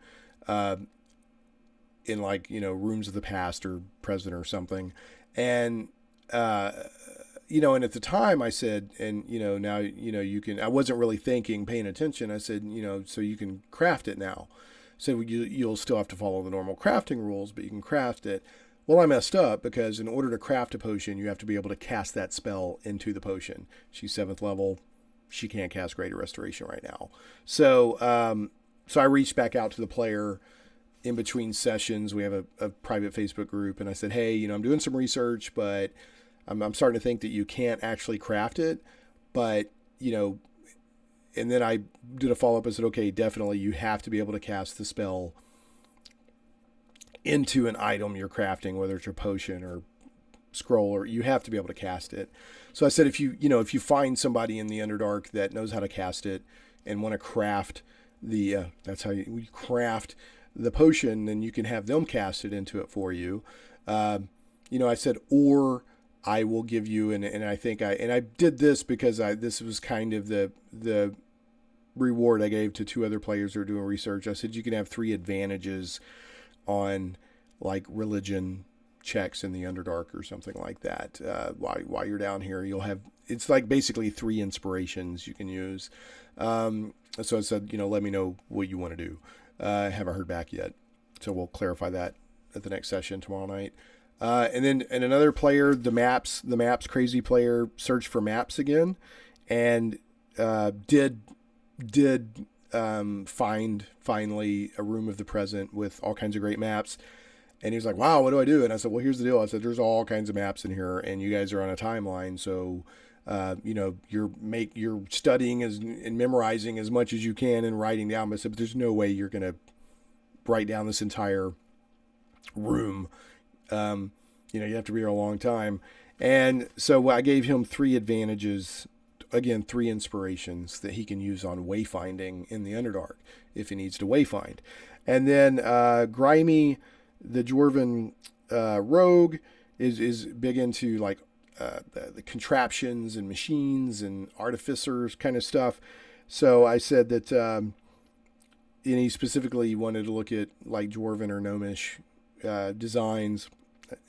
in rooms of the past or present or something. And, and at the time I said, and, now, you can, I wasn't really paying attention. I said, so you can craft it now. So you'll still have to follow the normal crafting rules, but you can craft it. Well, I messed up because in order to craft a potion, you have to be able to cast that spell into the potion. She's 7th level. She can't cast greater restoration right now. So I reached back out to the player in between sessions. We have a private Facebook group, and I said, hey, I'm doing some research, but I'm starting to think that you can't actually craft it. But, and then I did a follow-up. I said, okay, definitely you have to be able to cast the spell into an item you're crafting, whether it's a potion or scroll, or you have to be able to cast it. So I said, if you find somebody in the Underdark that knows how to cast it and want to craft that's how you craft the potion, then you can have them cast it into it for you. I said, or I will give you, and I think I did this because this was kind of the reward I gave to 2 other players who are doing research. I said, you can have 3 advantages on like religion checks in the Underdark or something like that. While you're down here, you'll have, it's like basically 3 inspirations you can use. So I said, let me know what you want to do. I haven't heard back yet. So we'll clarify that at the next session tomorrow night. And another player, the maps crazy player, searched for maps again, and did find finally a Room of the Present with all kinds of great maps. And he was like, wow, what do I do? And I said, well, here's the deal. I said, there's all kinds of maps in here, and you guys are on a timeline. So, you're studying and memorizing as much as you can and writing down. But I said, but there's no way you're going to write down this entire room. You have to be here a long time. And so I gave him 3 advantages, again, 3 inspirations that he can use on wayfinding in the Underdark if he needs to wayfind. And then Grimy, the Dwarven rogue, is big into like the contraptions and machines and artificers kind of stuff. So I said that, and he specifically wanted to look at like Dwarven or Gnomish designs.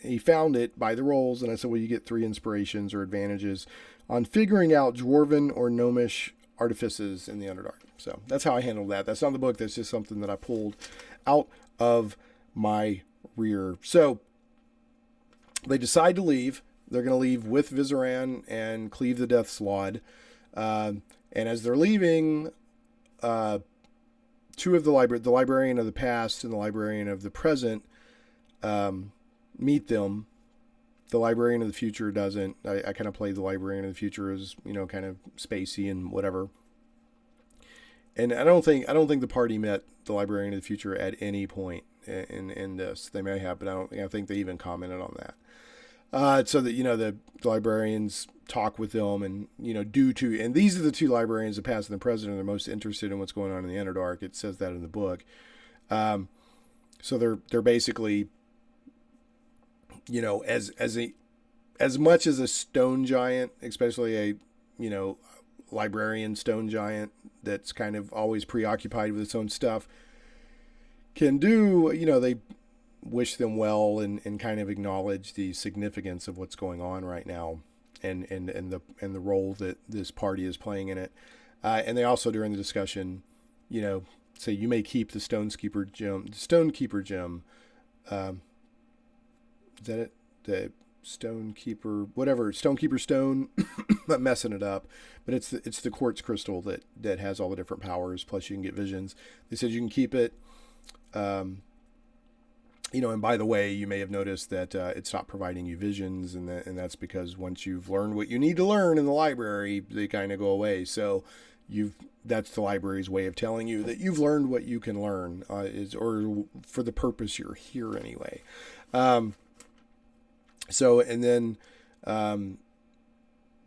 He found it by the rolls, and I said, well, you get 3 inspirations or advantages on figuring out Dwarven or Gnomish artifices in the Underdark. So that's how I handled that. That's not the book. That's just something that I pulled out of my rear. So they decide to leave. They're going to leave with Vizeran and Kleve the Death Slaad. And as they're leaving, 2 of the librarian of the past and the librarian of the present, meet them. The librarian of the future doesn't. I kind of play the librarian of the future as, kind of spacey and whatever. And I don't think the party met the librarian of the future at any point in this. They may have, but I think they even commented on that. So that, the librarians talk with them and, and these are the 2 librarians, the past and the present, are the most interested in what's going on in the Underdark. It says that in the book. So they're basically, as much as a stone giant, especially a, librarian stone giant that's kind of always preoccupied with its own stuff, can do, they wish them well and kind of acknowledge the significance of what's going on right now and the role that this party is playing in it. And they also, during the discussion, say you may keep the Stonekeeper gem. Is that it? The Stonekeeper, whatever, Stonekeeper stone. I'm messing it up, but it's the quartz crystal that has all the different powers. Plus, you can get visions. They said you can keep it. And by the way, you may have noticed that it stopped providing you visions, and that's because once you've learned what you need to learn in the library, they kind of go away. So that's the library's way of telling you that you've learned what you can learn, or for the purpose you're here anyway. So, and then,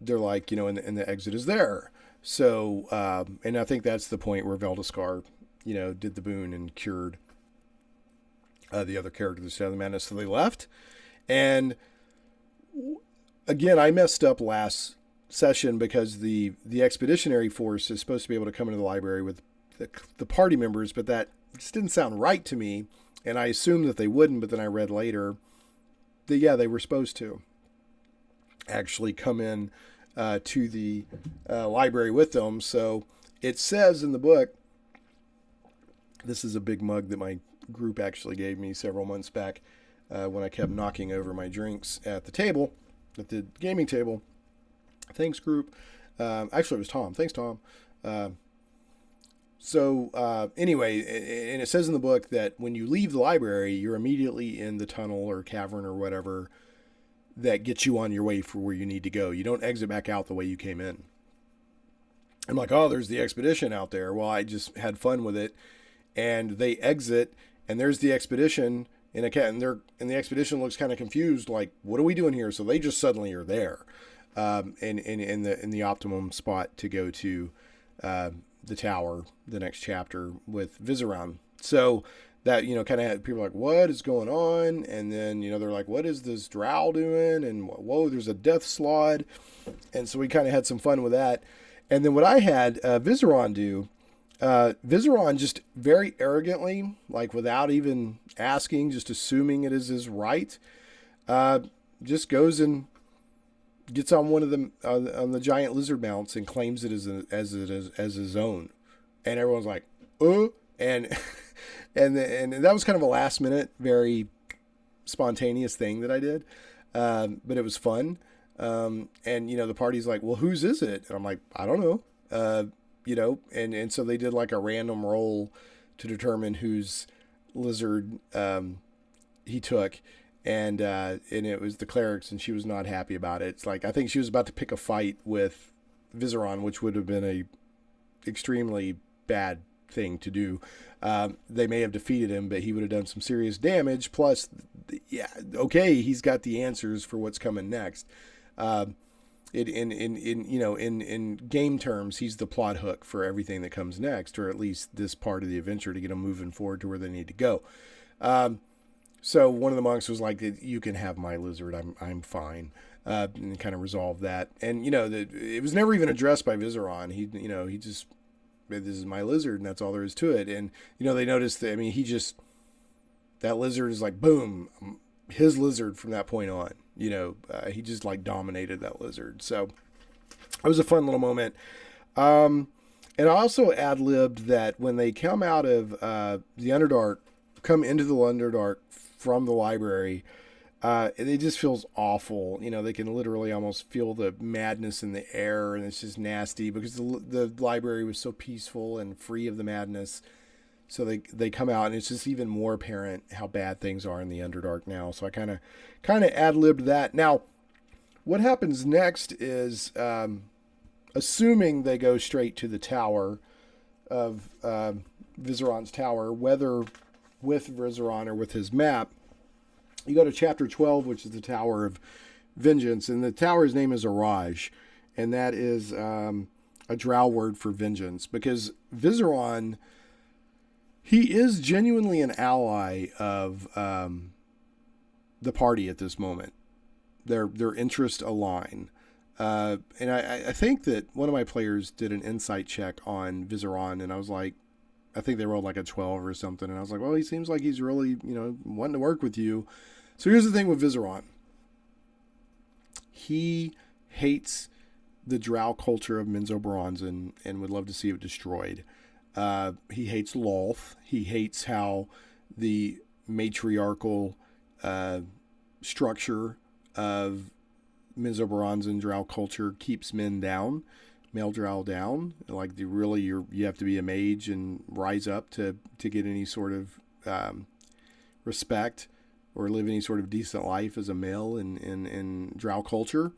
they're like, and the exit is there. So, and I think that's the point where Veldeskar, did the boon and cured, the other character that's out of the madness. So they left. And again, I messed up last session because the expeditionary force is supposed to be able to come into the library with the party members, but that just didn't sound right to me. And I assumed that they wouldn't, but then I read later that, they were supposed to actually come in to the library with them. So it says in the book, this is a big mug that my group actually gave me several months back when I kept knocking over my drinks at the gaming table. Thanks, group. Actually, it was Tom. Thanks, Tom. Anyway, and it says in the book that when you leave the library, you're immediately in the tunnel or cavern or whatever that gets you on your way for where you need to go. You don't exit back out the way you came in. I'm like, oh, there's the expedition out there. Well, I just had fun with it. And they exit, and there's the expedition and the expedition looks kind of confused, like, what are we doing here? So they just suddenly are there, in the optimum spot to go to the tower, the next chapter with Vizeran. So that, kind of had people like, what is going on? And then, they're like, what is this drow doing? And whoa, there's a death slaad. And so we kind of had some fun with that. And then what I had Vizeran do, Vizeran just very arrogantly, like without even asking, just assuming it is his right, just goes and gets on one of the on the giant lizard mounts and claims it as his own, and everyone's like, oh, and and that was kind of a last minute, very spontaneous thing that I did, but it was fun. And the party's like, well, whose is it? And I'm like, I don't know. And so they did like a random roll to determine whose lizard he took. And it was the cleric's, and she was not happy about it. It's like, I think she was about to pick a fight with Vizeran, which would have been a extremely bad thing to do. They may have defeated him, but he would have done some serious damage. Plus, okay, he's got the answers for what's coming next. In game terms, he's the plot hook for everything that comes next, or at least this part of the adventure to get them moving forward to where they need to go. So one of the monks was like, "You can have my lizard. I'm fine," and kind of resolved that. And it was never even addressed by Vizeran. He just, this is my lizard, and that's all there is to it. And they noticed that. I mean, that lizard is like, boom, his lizard from that point on. He just like dominated that lizard. So it was a fun little moment. And I also ad-libbed that when they come out of the Underdark, come into the Underdark from the library, it just feels awful. They can literally almost feel the madness in the air, and it's just nasty because the library was so peaceful and free of the madness. So they come out, and it's just even more apparent how bad things are in the Underdark now. So I kind of ad-libbed that. Now, what happens next is, assuming they go straight to the tower of Vizeran's tower, whether with Vizeran or with his map, you go to chapter 12, which is the Tower of Vengeance, and the tower's name is Araj, and that is a drow word for vengeance, because Vizeran, he is genuinely an ally of the party at this moment. Their interests align. And I think that one of my players did an insight check on Vizeran, and I was like, I think they rolled like a 12 or something. And I was like, well, he seems like he's really, wanting to work with you. So here's the thing with Vizeran. He hates the drow culture of Menzoberranzan and would love to see it destroyed. He hates Lolth. He hates how the matriarchal structure of Menzoberranzan drow culture keeps men down. Male drow down, like you have to be a mage and rise up to get any sort of respect or live any sort of decent life as a male in drow culture.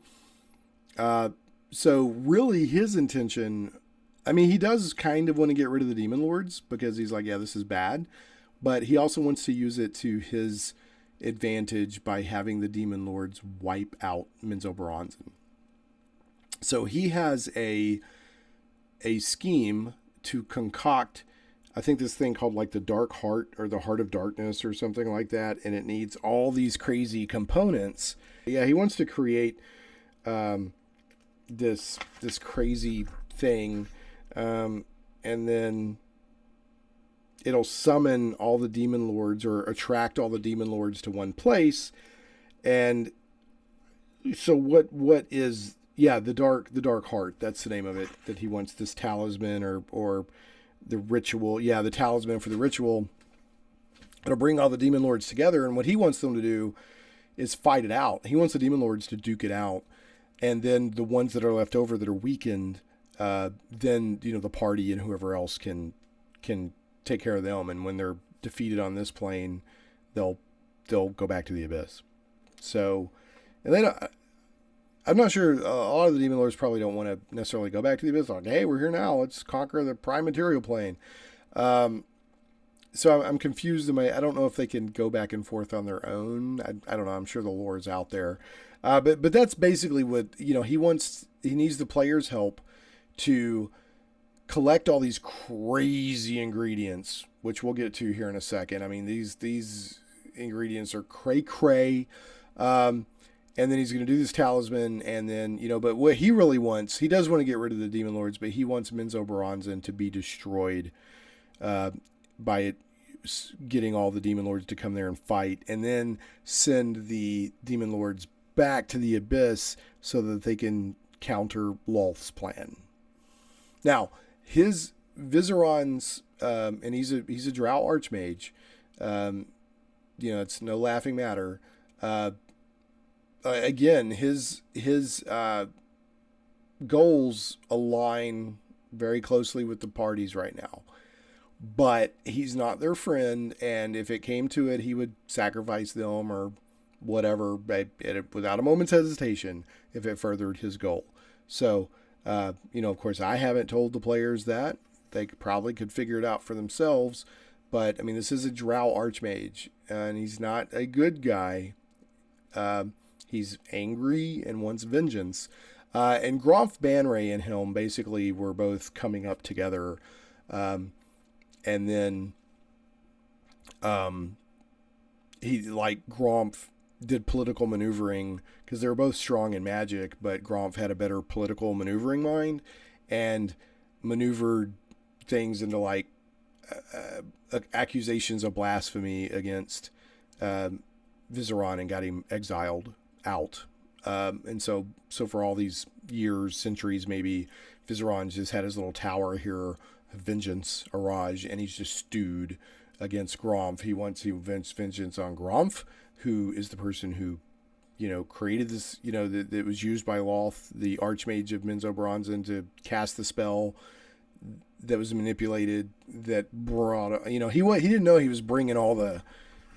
So really his intention, I mean, he does kind of want to get rid of the demon lords because he's like, yeah, this is bad, but he also wants to use it to his advantage by having the demon lords wipe out Menzoberranzan. So he has a scheme to concoct, I think, this thing called like the Dark Heart or the Heart of Darkness or something like that, and it needs all these crazy components. Yeah, he wants to create this crazy thing, and then it'll summon all the demon lords or attract all the demon lords to one place. And so what is... Yeah, the dark heart. That's the name of it. That he wants this talisman or the ritual. Yeah, the talisman for the ritual. It'll bring all the demon lords together, and what he wants them to do is fight it out. He wants the demon lords to duke it out, and then the ones that are left over that are weakened, then the party and whoever else can take care of them. And when they're defeated on this plane, they'll go back to the abyss. So, and then. I'm not sure, a lot of the demon lords probably don't want to necessarily go back to the abyss. Like, hey, we're here now. Let's conquer the prime material plane. So I'm confused. I don't know if they can go back and forth on their own. I don't know. I'm sure the lore is out there. But that's basically what, he needs the player's help to collect all these crazy ingredients, which we'll get to here in a second. I mean, these ingredients are cray-cray. And then he's going to do this talisman, and then, but what he really wants, he does want to get rid of the demon lords, but he wants Menzoberranzan to be destroyed by getting all the demon lords to come there and fight, and then send the demon lords back to the abyss so that they can counter Lolth's plan. Now, his Vizeran's, and he's a drow archmage. It's no laughing matter. Again, his goals align very closely with the party's right now. But he's not their friend, and if it came to it, he would sacrifice them or whatever, without a moment's hesitation, if it furthered his goal. So, of course, I haven't told the players that. They probably could figure it out for themselves. But, I mean, this is a drow archmage, and he's not a good guy. He's angry and wants vengeance. And Gromf Banray and him basically were both coming up together. And then Gromf did political maneuvering because they were both strong in magic, but Gromf had a better political maneuvering mind and maneuvered things into accusations of blasphemy against Vizeran and got him exiled out. And so for all these years, centuries maybe, Vizeran just had his little tower here, vengeance, Araj, and he's just stewed against Gromf. He wants to avenge vengeance on Gromf, who is the person who, created this, that was used by Lolth, the Archmage of Menzo Bronzan, to cast the spell that was manipulated, that brought, he didn't know he was bringing all the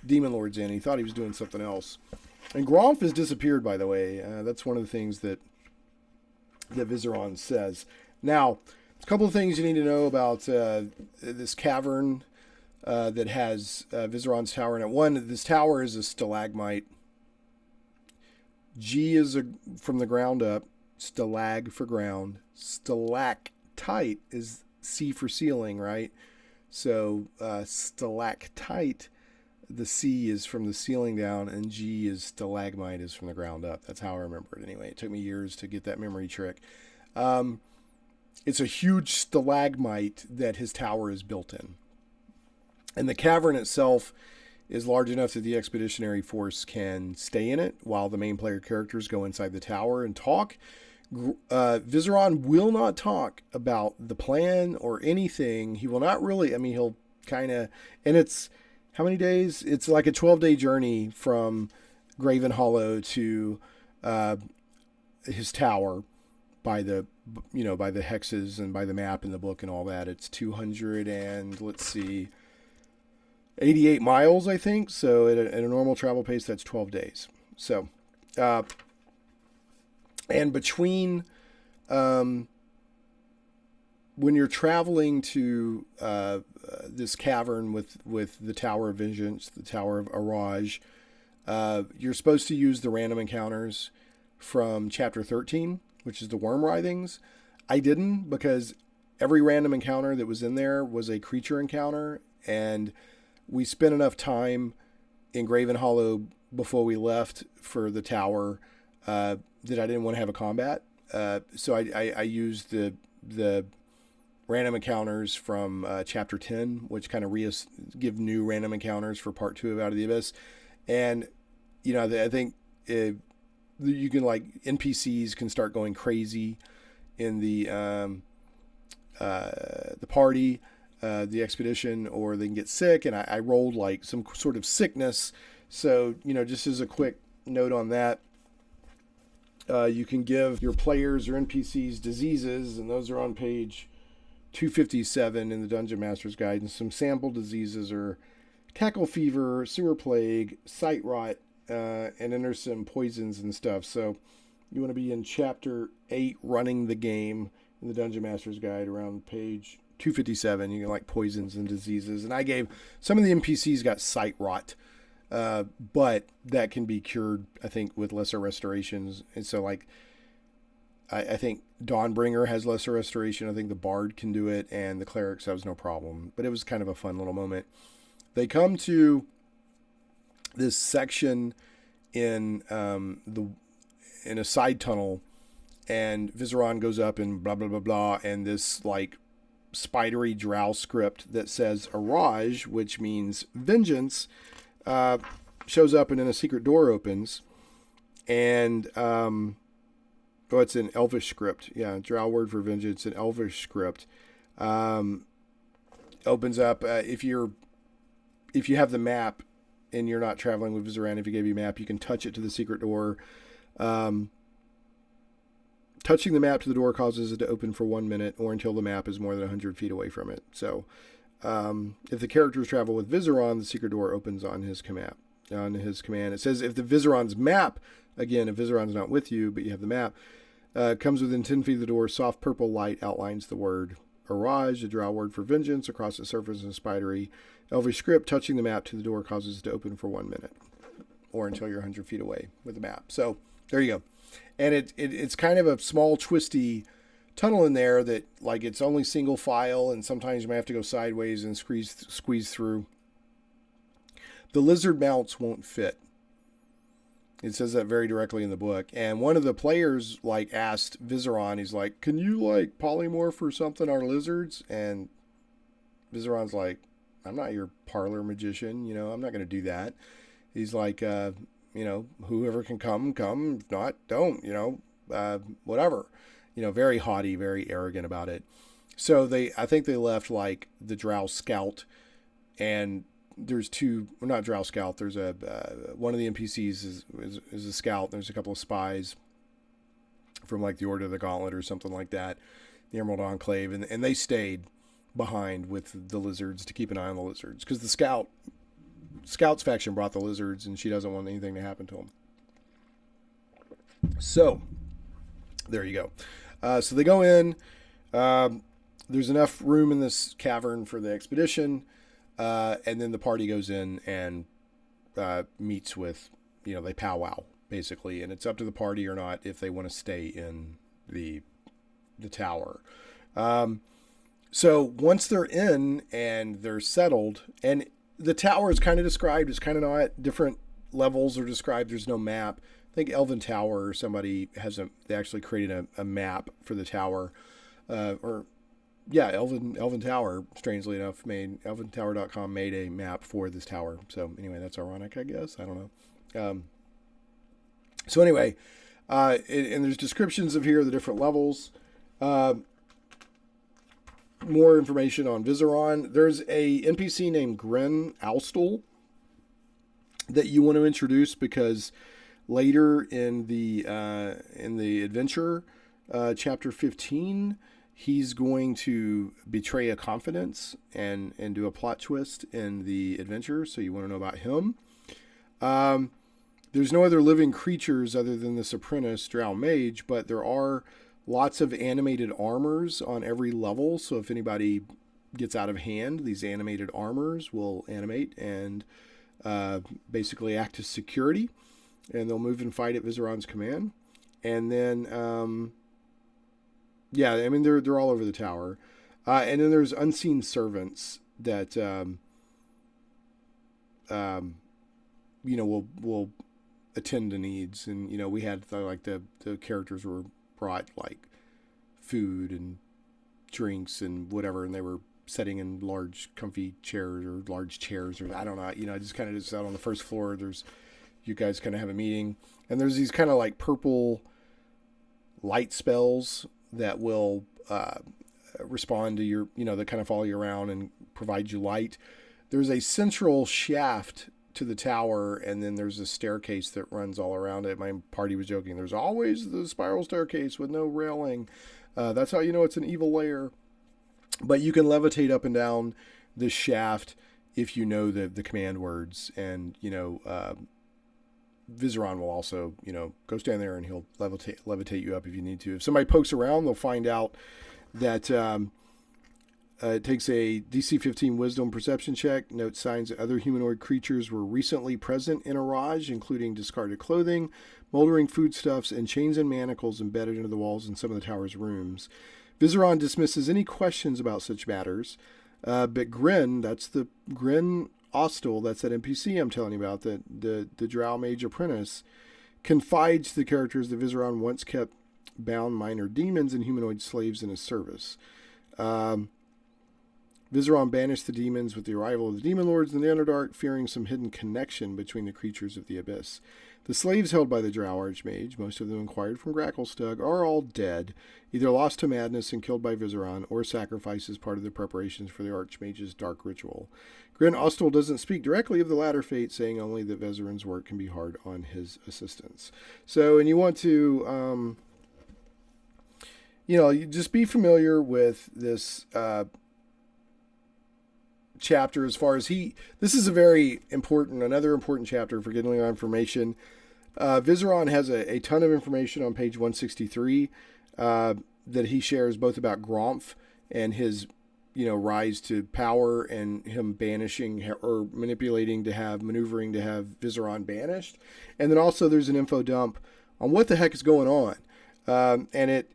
demon lords in. He thought he was doing something else. And Gromf has disappeared, by the way. That's one of the things that Vizeran says. Now, a couple of things you need to know about this cavern that has Vizeran's tower in it. One, this tower is a stalagmite. G is from the ground up. Stalag for ground. Stalactite is C for ceiling, right? So stalactite, the C is from the ceiling down, and G is stalagmite is from the ground up. That's how I remember it anyway. It took me years to get that memory trick. It's a huge stalagmite that his tower is built in. And the cavern itself is large enough that the expeditionary force can stay in it while the main player characters go inside the tower and talk. Vizeran will not talk about the plan or anything. He will not really, he'll kind of, and it's, how many days? It's like a 12-day journey from Gravenhollow to his tower by the hexes and by the map in the book and all that. It's 200 and 88 miles, I think. So at a normal travel pace, that's 12 days. So, and between, when you're traveling to this cavern with the Tower of Vengeance, the Tower of Araj, you're supposed to use the random encounters from Chapter 13, which is the Worm Writhings. I didn't, because every random encounter that was in there was a creature encounter, and we spent enough time in Gravenhollow before we left for the tower that I didn't want to have a combat. So I used the random encounters from Chapter 10, which kind of give new random encounters for Part 2 of Out of the Abyss. And, I think you can, NPCs can start going crazy in the party, the expedition, or they can get sick. And I rolled some sort of sickness. So, just as a quick note on that, you can give your players or NPCs diseases, and those are on page 257 in the Dungeon Master's Guide. And some sample diseases are cackle fever, sewer plague, sight rot, and then there's some poisons and stuff. So you want to be in Chapter 8, running the game in the Dungeon Master's Guide, around page 257. You can poisons and diseases. And I gave some of the NPCs got sight rot, but that can be cured, I think, with lesser restorations. And so I think Dawnbringer has lesser restoration. I think the Bard can do it, and the Clerics, that was no problem. But it was kind of a fun little moment. They come to this section in a side tunnel, and Vizeran goes up and blah blah blah blah, and this spidery drow script that says Araj, which means vengeance, shows up, and then a secret door opens. And, it's an Elvish script. Yeah, drow word for vengeance, an Elvish script. Opens up. If you have the map and you're not traveling with Vizeran, if you gave you a map, you can touch it to the secret door. Touching the map to the door causes it to open for 1 minute or until the map is more than 100 feet away from it. So if the characters travel with Vizeran, the secret door opens on his command. It says if the Vizeran's map, again, if Vizeran's not with you, but you have the map, comes within 10 feet of the door, soft purple light outlines the word Araj, the drow word for vengeance, across the surface in a spidery Elvish script. Touching the map to the door causes it to open for 1 minute or until you're 100 feet away with the map. So there you go. And it's kind of a small, twisty tunnel in there that, like, it's only single file, and sometimes you might have to go sideways and squeeze through. The lizard mounts won't fit. It says that very directly in the book. And one of the players, like, asked Vizeran, he's like, can you, like, polymorph or something our lizards? And Vizeran's like, I'm not your parlor magician, I'm not going to do that. He's like, whoever can come. If not, don't, whatever. Very haughty, very arrogant about it. So I think they left, like, the drow scout, and there's not drow scout. There's one of the NPCs is a scout. There's a couple of spies from, like, the Order of the Gauntlet or something like that, the Emerald Enclave, and they stayed behind with the lizards to keep an eye on the lizards, because the Scout's faction brought the lizards, and she doesn't want anything to happen to them. So there you go. So they go in. There's enough room in this cavern for the expedition. And then the party goes in and meets with, they powwow, basically. And it's up to the party or not if they want to stay in the tower. So once they're in and they're settled, and the tower is kind of described, it's kind of not, different levels are described. There's no map. I think Elven Tower or somebody they actually created a map for the tower. Elven Tower, strangely enough, elventower.com made a map for this tower. So anyway, that's ironic, I guess. I don't know. So anyway, and there's descriptions of here, the different levels. More information on Vizeran. There's a NPC named Gren Alstel that you want to introduce, because later in the adventure, chapter 15, he's going to betray a confidence and do a plot twist in the adventure. So you want to know about him. There's no other living creatures other than this apprentice drow mage, but there are lots of animated armors on every level. So if anybody gets out of hand, these animated armors will animate and basically act as security, and they'll move and fight at Vizeran's command. And then, they're all over the tower. And then there's unseen servants that, will attend to needs. And, we had the characters were brought, like, food and drinks and whatever, and they were sitting in large comfy chairs or large chairs, or I don't know, just kind of just out on the first floor. You guys kind of have a meeting, and there's these kind of like purple light spells that will respond to your, that kind of follow you around and provide you light. There's a central shaft to the tower, and then there's a staircase that runs all around it. My party was joking, there's always the spiral staircase with no railing. That's how you know it's an evil lair. But you can levitate up and down this shaft if you know the command words, and Vizeran will also go stand there and he'll levitate you up if you need to. If somebody pokes around, they'll find out that it takes a DC 15 Wisdom Perception check. Note signs that other humanoid creatures were recently present in Araj, including discarded clothing, moldering foodstuffs, and chains and manacles embedded into the walls in some of the tower's rooms. Vizeran dismisses any questions about such matters, but Gren, that's the Gren Ostel, that's that NPC I'm telling you about, the drow mage apprentice, confides to the characters that Vizeran once kept bound minor demons and humanoid slaves in his service. Vizeran banished the demons with the arrival of the demon lords in the Underdark, fearing some hidden connection between the creatures of the abyss. The slaves held by the drow archmage, most of them acquired from Gracklstugh, are all dead, either lost to madness and killed by Vizeran, or sacrificed as part of the preparations for the archmage's dark ritual. Gravenhollow doesn't speak directly of the latter fate, saying only that Vizeran's work can be hard on his assistants. So, and you want to, you just be familiar with this chapter as far as this is a very important, another important chapter for getting information. Vizeran has a ton of information on page 163 that he shares both about Gromf and his, rise to power and him banishing or maneuvering to have Vizeran banished. And then also there's an info dump on what the heck is going on. And it,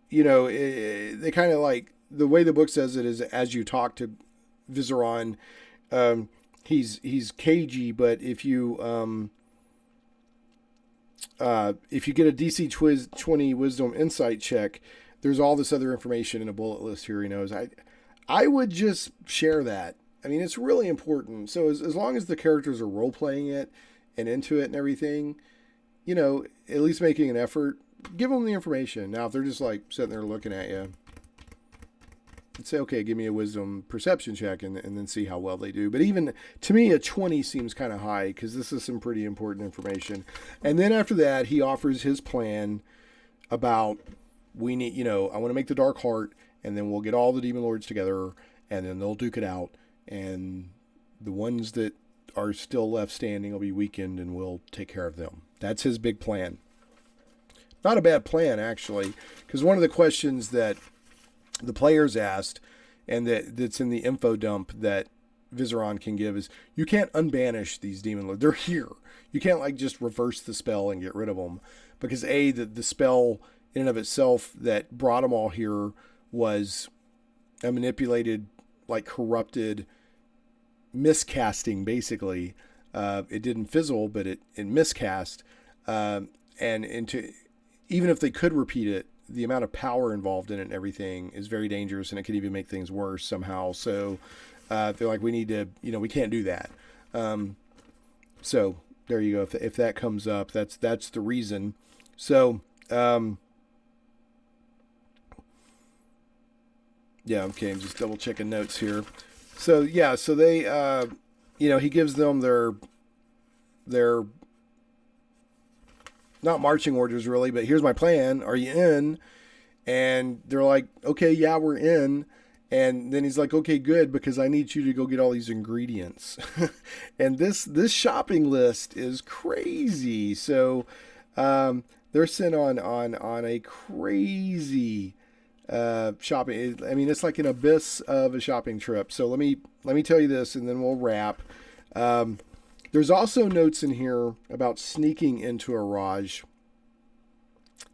they kind of like, the way the book says it is as you talk to Vizeran, he's cagey, but if you get a DC 20 Wisdom Insight check, there's all this other information in a bullet list here. He knows. I would just share that. I mean, it's really important. So as long as the characters are role playing it and into it and everything, at least making an effort, give them the information. Now, if they're just like sitting there looking at you, say, okay, give me a wisdom perception check and then see how well they do. But even to me, a 20 seems kind of high because this is some pretty important information. And then after that, he offers his plan about I want to make the Dark Heart, and then we'll get all the demon lords together, and then they'll duke it out, and the ones that are still left standing will be weakened, and we'll take care of them. That's his big plan. Not a bad plan, actually, because one of the questions that the players asked, and that's in the info dump that Vizeran can give, is you can't unbanish these demon lords. They're here. You can't just reverse the spell and get rid of them, because the spell in and of itself that brought them all here was a manipulated, corrupted miscasting, basically. It didn't fizzle, but it miscast, and even if they could repeat it, the amount of power involved in it and everything is very dangerous, and it could even make things worse somehow. So they're like, we need to, we can't do that. So there you go. If that comes up, that's the reason. So, yeah, okay, I'm just double checking notes here. So yeah, so they, he gives them their not marching orders really, but here's my plan. Are you in? And they're like, okay, yeah, we're in. And then he's like, okay, good, because I need you to go get all these ingredients. And this shopping list is crazy. So they're sent on a crazy shopping. I mean, it's like an abyss of a shopping trip. So let me tell you this, and then we'll wrap. There's also notes in here about sneaking into Araj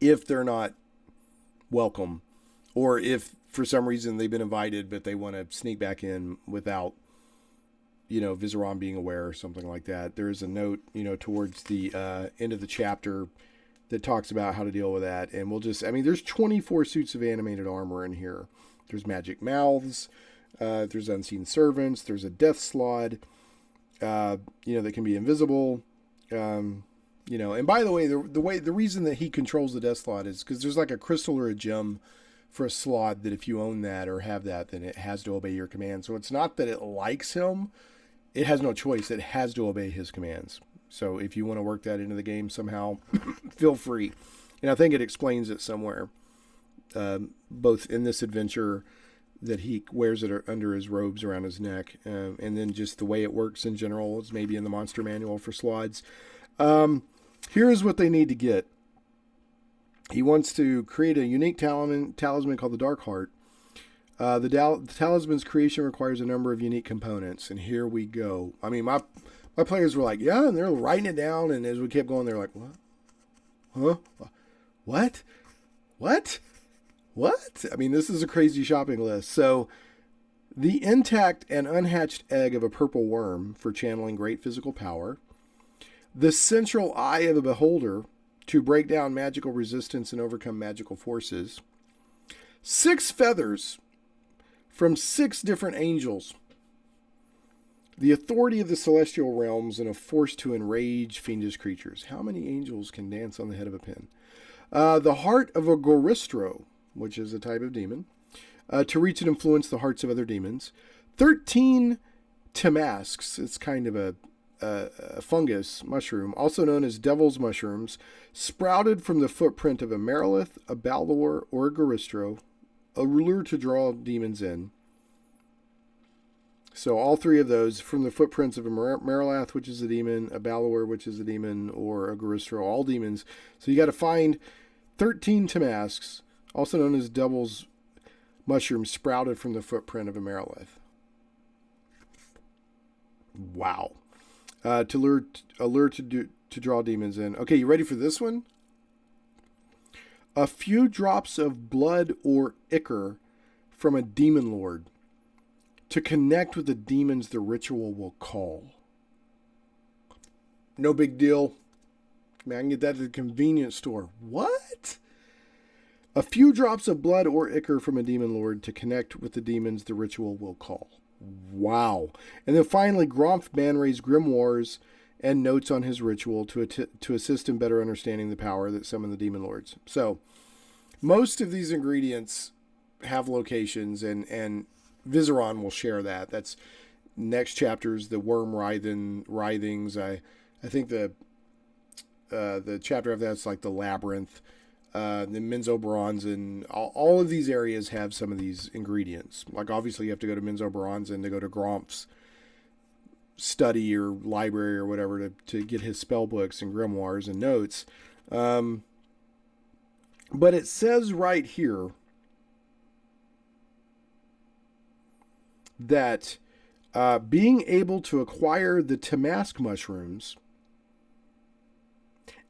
if they're not welcome, or if for some reason they've been invited but they want to sneak back in without, Vizeran being aware or something like that. There is a note, towards the end of the chapter that talks about how to deal with that. And there's 24 suits of animated armor in here. There's magic mouths, there's unseen servants, there's a death slaad, that can be invisible. And by the way, the reason that he controls the death slaad is because there's like a crystal or a gem for a slaad that if you own that or have that, then it has to obey your command. So it's not that it likes him. It has no choice. It has to obey his commands. So if you want to work that into the game somehow, feel free. And I think it explains it somewhere, both in this adventure that he wears it under his robes around his neck, and then just the way it works in general is maybe in the monster manual for slaads. Here's what they need to get. He wants to create a unique talisman called the Dark Heart. The talisman's creation requires a number of unique components, and here we go. I mean, my players were like, yeah, and they're writing it down, and as we kept going, they're like, what? Huh? What? I mean, this is a crazy shopping list. So, the intact and unhatched egg of a purple worm for channeling great physical power. The central eye of a beholder to break down magical resistance and overcome magical forces. 6 feathers from 6 different angels. The authority of the celestial realms and a force to enrage fiendish creatures. How many angels can dance on the head of a pin? The heart of a Goristro, which is a type of demon, to reach and influence the hearts of other demons. 13 Tamasks, it's kind of a fungus mushroom, also known as devil's mushrooms, sprouted from the footprint of a Marilith, a Balor, or a Goristro, a ruler to draw demons in. So all 3 of those from the footprints of a Marilath, which is a demon, a Balor, which is a demon, or a Goristro, all demons. So you got to find 13 Tamasks, also known as devil's mushrooms, sprouted from the footprint of a Marilith. Wow. To allure to draw demons in. Okay, you ready for this one? A few drops of blood or ichor from a demon lord to connect with the demons the ritual will call. No big deal. Man, I can get that at the convenience store. What? A few drops of blood or ichor from a demon lord to connect with the demons the ritual will call. Wow. And then finally, Gromf Banray's grimoires and notes on his ritual to assist in better understanding the power that summon the demon lords. So, most of these ingredients have locations, and Vizeran will share that. That's next chapters, the worm writhings. I think the chapter after that's like the labyrinth. The Menzoberranzan, all of these areas have some of these ingredients. Like obviously you have to go to Menzoberranzan to go to Gromf's study or library or whatever to get his spell books and grimoires and notes. But it says right here that being able to acquire the Tamask mushrooms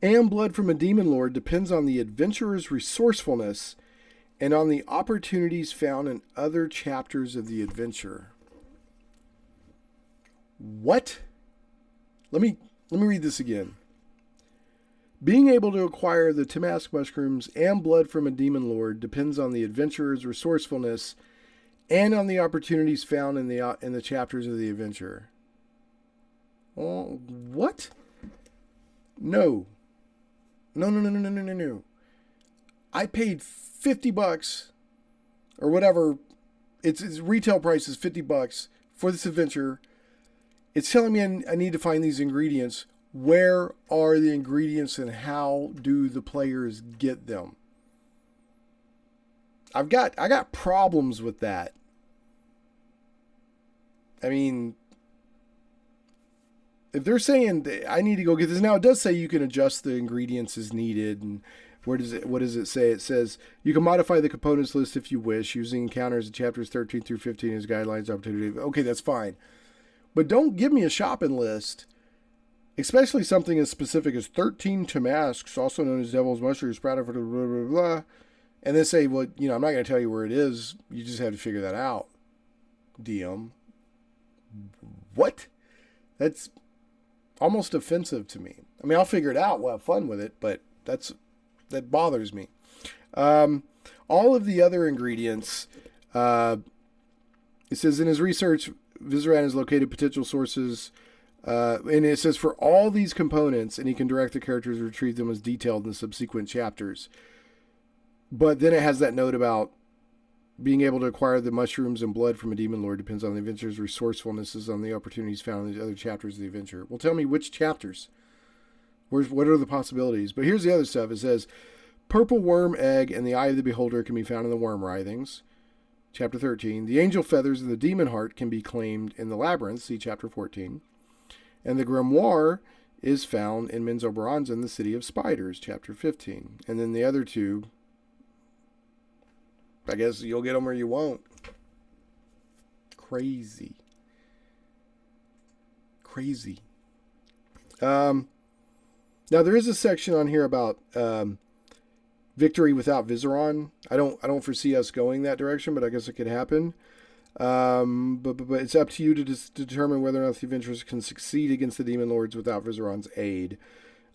and blood from a demon lord depends on the adventurer's resourcefulness and on the opportunities found in other chapters of the adventure. What? Let me read this again. Being able to acquire the Tamask mushrooms and blood from a demon lord depends on the adventurer's resourcefulness and on the opportunities found in the chapters of the adventure. What? No. No. I paid $50 or whatever. Its retail price is $50 for this adventure. It's telling me I need to find these ingredients. Where are the ingredients and how do the players get them? I got problems with that. I mean, if they're saying I need to go get this, now it does say you can adjust the ingredients as needed. And what does it say? It says you can modify the components list if you wish, using encounters in chapters 13 through 15 as guidelines opportunity. Okay, that's fine. But don't give me a shopping list, especially something as specific as 13 Tamasks, also known as devil's mushrooms, sprouted for blah, blah, blah, and then say, well, I'm not going to tell you where it is. You just have to figure that out, DM. What? That's almost offensive to me. I mean, I'll figure it out. We'll have fun with it, but that bothers me. All of the other ingredients, it says in his research, Vizeran has located potential sources, and it says for all these components, and he can direct the characters to retrieve them as detailed in the subsequent chapters. But then it has that note about being able to acquire the mushrooms and blood from a demon lord depends on the adventurer's resourcefulness as on the opportunities found in the other chapters of the adventure. Well, tell me which chapters. What are the possibilities? But here's the other stuff. It says, purple worm egg and the eye of the beholder can be found in the worm writhings. Chapter 13. The angel feathers and the demon heart can be claimed in the labyrinth. See chapter 14. And the grimoire is found in Menzoberranzan, the city of spiders. Chapter 15. And then the other two, I guess you'll get them or you won't. Crazy. Now there is a section on here about victory without Vizeran. I don't foresee us going that direction, but I guess it could happen. But it's up to you to determine whether or not the adventurers can succeed against the demon lords without Vizeran's aid.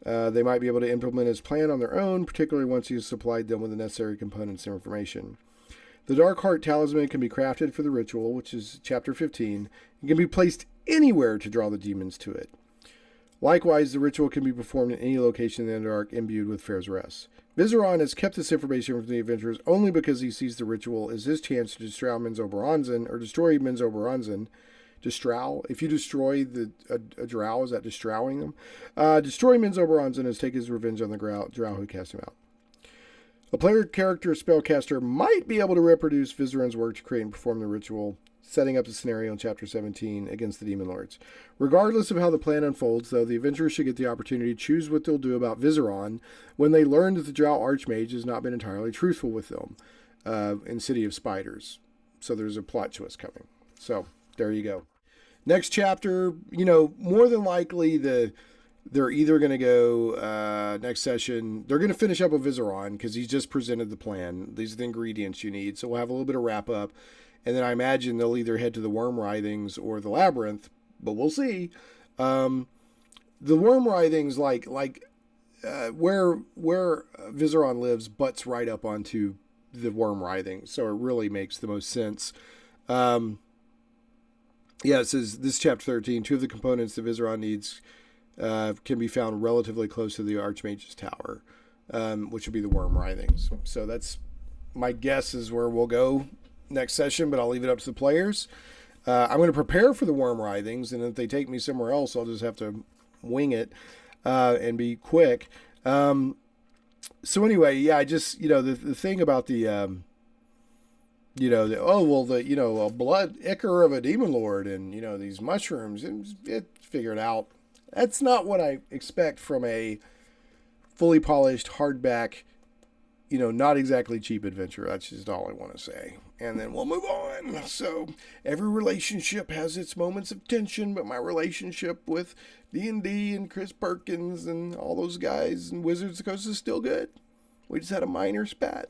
They might be able to implement his plan on their own, particularly once he has supplied them with the necessary components and information. The Dark Heart Talisman can be crafted for the ritual, which is chapter 15. It can be placed anywhere to draw the demons to it. Likewise, the ritual can be performed in any location in the Underdark imbued with Fair's Rest. Vizeran has kept this information from the adventurers only because he sees the ritual as his chance to destroy destroy Menzo Baranzan. Destrow? If you destroy a drow, is that destrowing them? Destroy Menzo Baranzan has taken his revenge on the drow who cast him out. A player character spellcaster might be able to reproduce Vizeran's work to create and perform the ritual, setting up the scenario in Chapter 17 against the Demon Lords. Regardless of how the plan unfolds, though, the adventurers should get the opportunity to choose what they'll do about Vizeran when they learn that the drow archmage has not been entirely truthful with them in City of Spiders. So there's a plot twist coming. So there you go. Next chapter, more than likely they're either going to go next session. They're going to finish up with Vizeran because he's just presented the plan. These are the ingredients you need. So we'll have a little bit of wrap up. And then I imagine they'll either head to the Worm Writhings or the Labyrinth, but we'll see. The Worm Writhings, where Vizeran lives, butts right up onto the Worm Writhings. So it really makes the most sense. It says, this chapter 13, 2 of the components that Vizeran needs can be found relatively close to the Archmage's Tower, which would be the Worm Writhings. So that's my guess is where we'll go next session, but I'll leave it up to the players. I'm going to prepare for the Worm Writhings, and if they take me somewhere else, I'll just have to wing it and be quick. So anyway, I just, the thing about the a blood ichor of a demon lord and, these mushrooms, it figured out. That's not what I expect from a fully polished hardback, not exactly cheap adventure. That's just all I want to say. And then we'll move on. So every relationship has its moments of tension, but my relationship with D&D and Chris Perkins and all those guys and Wizards of the Coast is still good. We just had a minor spat.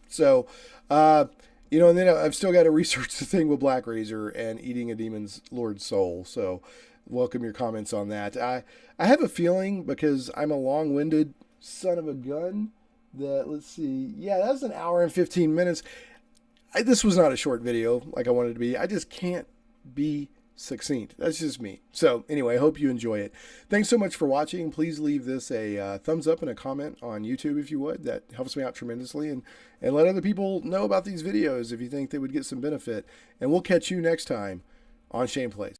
So, and then I've still got to research the thing with Blackrazor and eating a demon's lord's soul. So welcome your comments on that. I have a feeling, because I'm a long-winded son of a gun, that, let's see, that's an hour and 15 minutes. This was not a short video like I wanted it to be. I just can't be succinct. That's just me. So anyway, I hope you enjoy it. Thanks so much for watching. Please leave this a thumbs up and a comment on YouTube if you would. That helps me out tremendously. And let other people know about these videos if you think they would get some benefit. And we'll catch you next time on Shane Plays.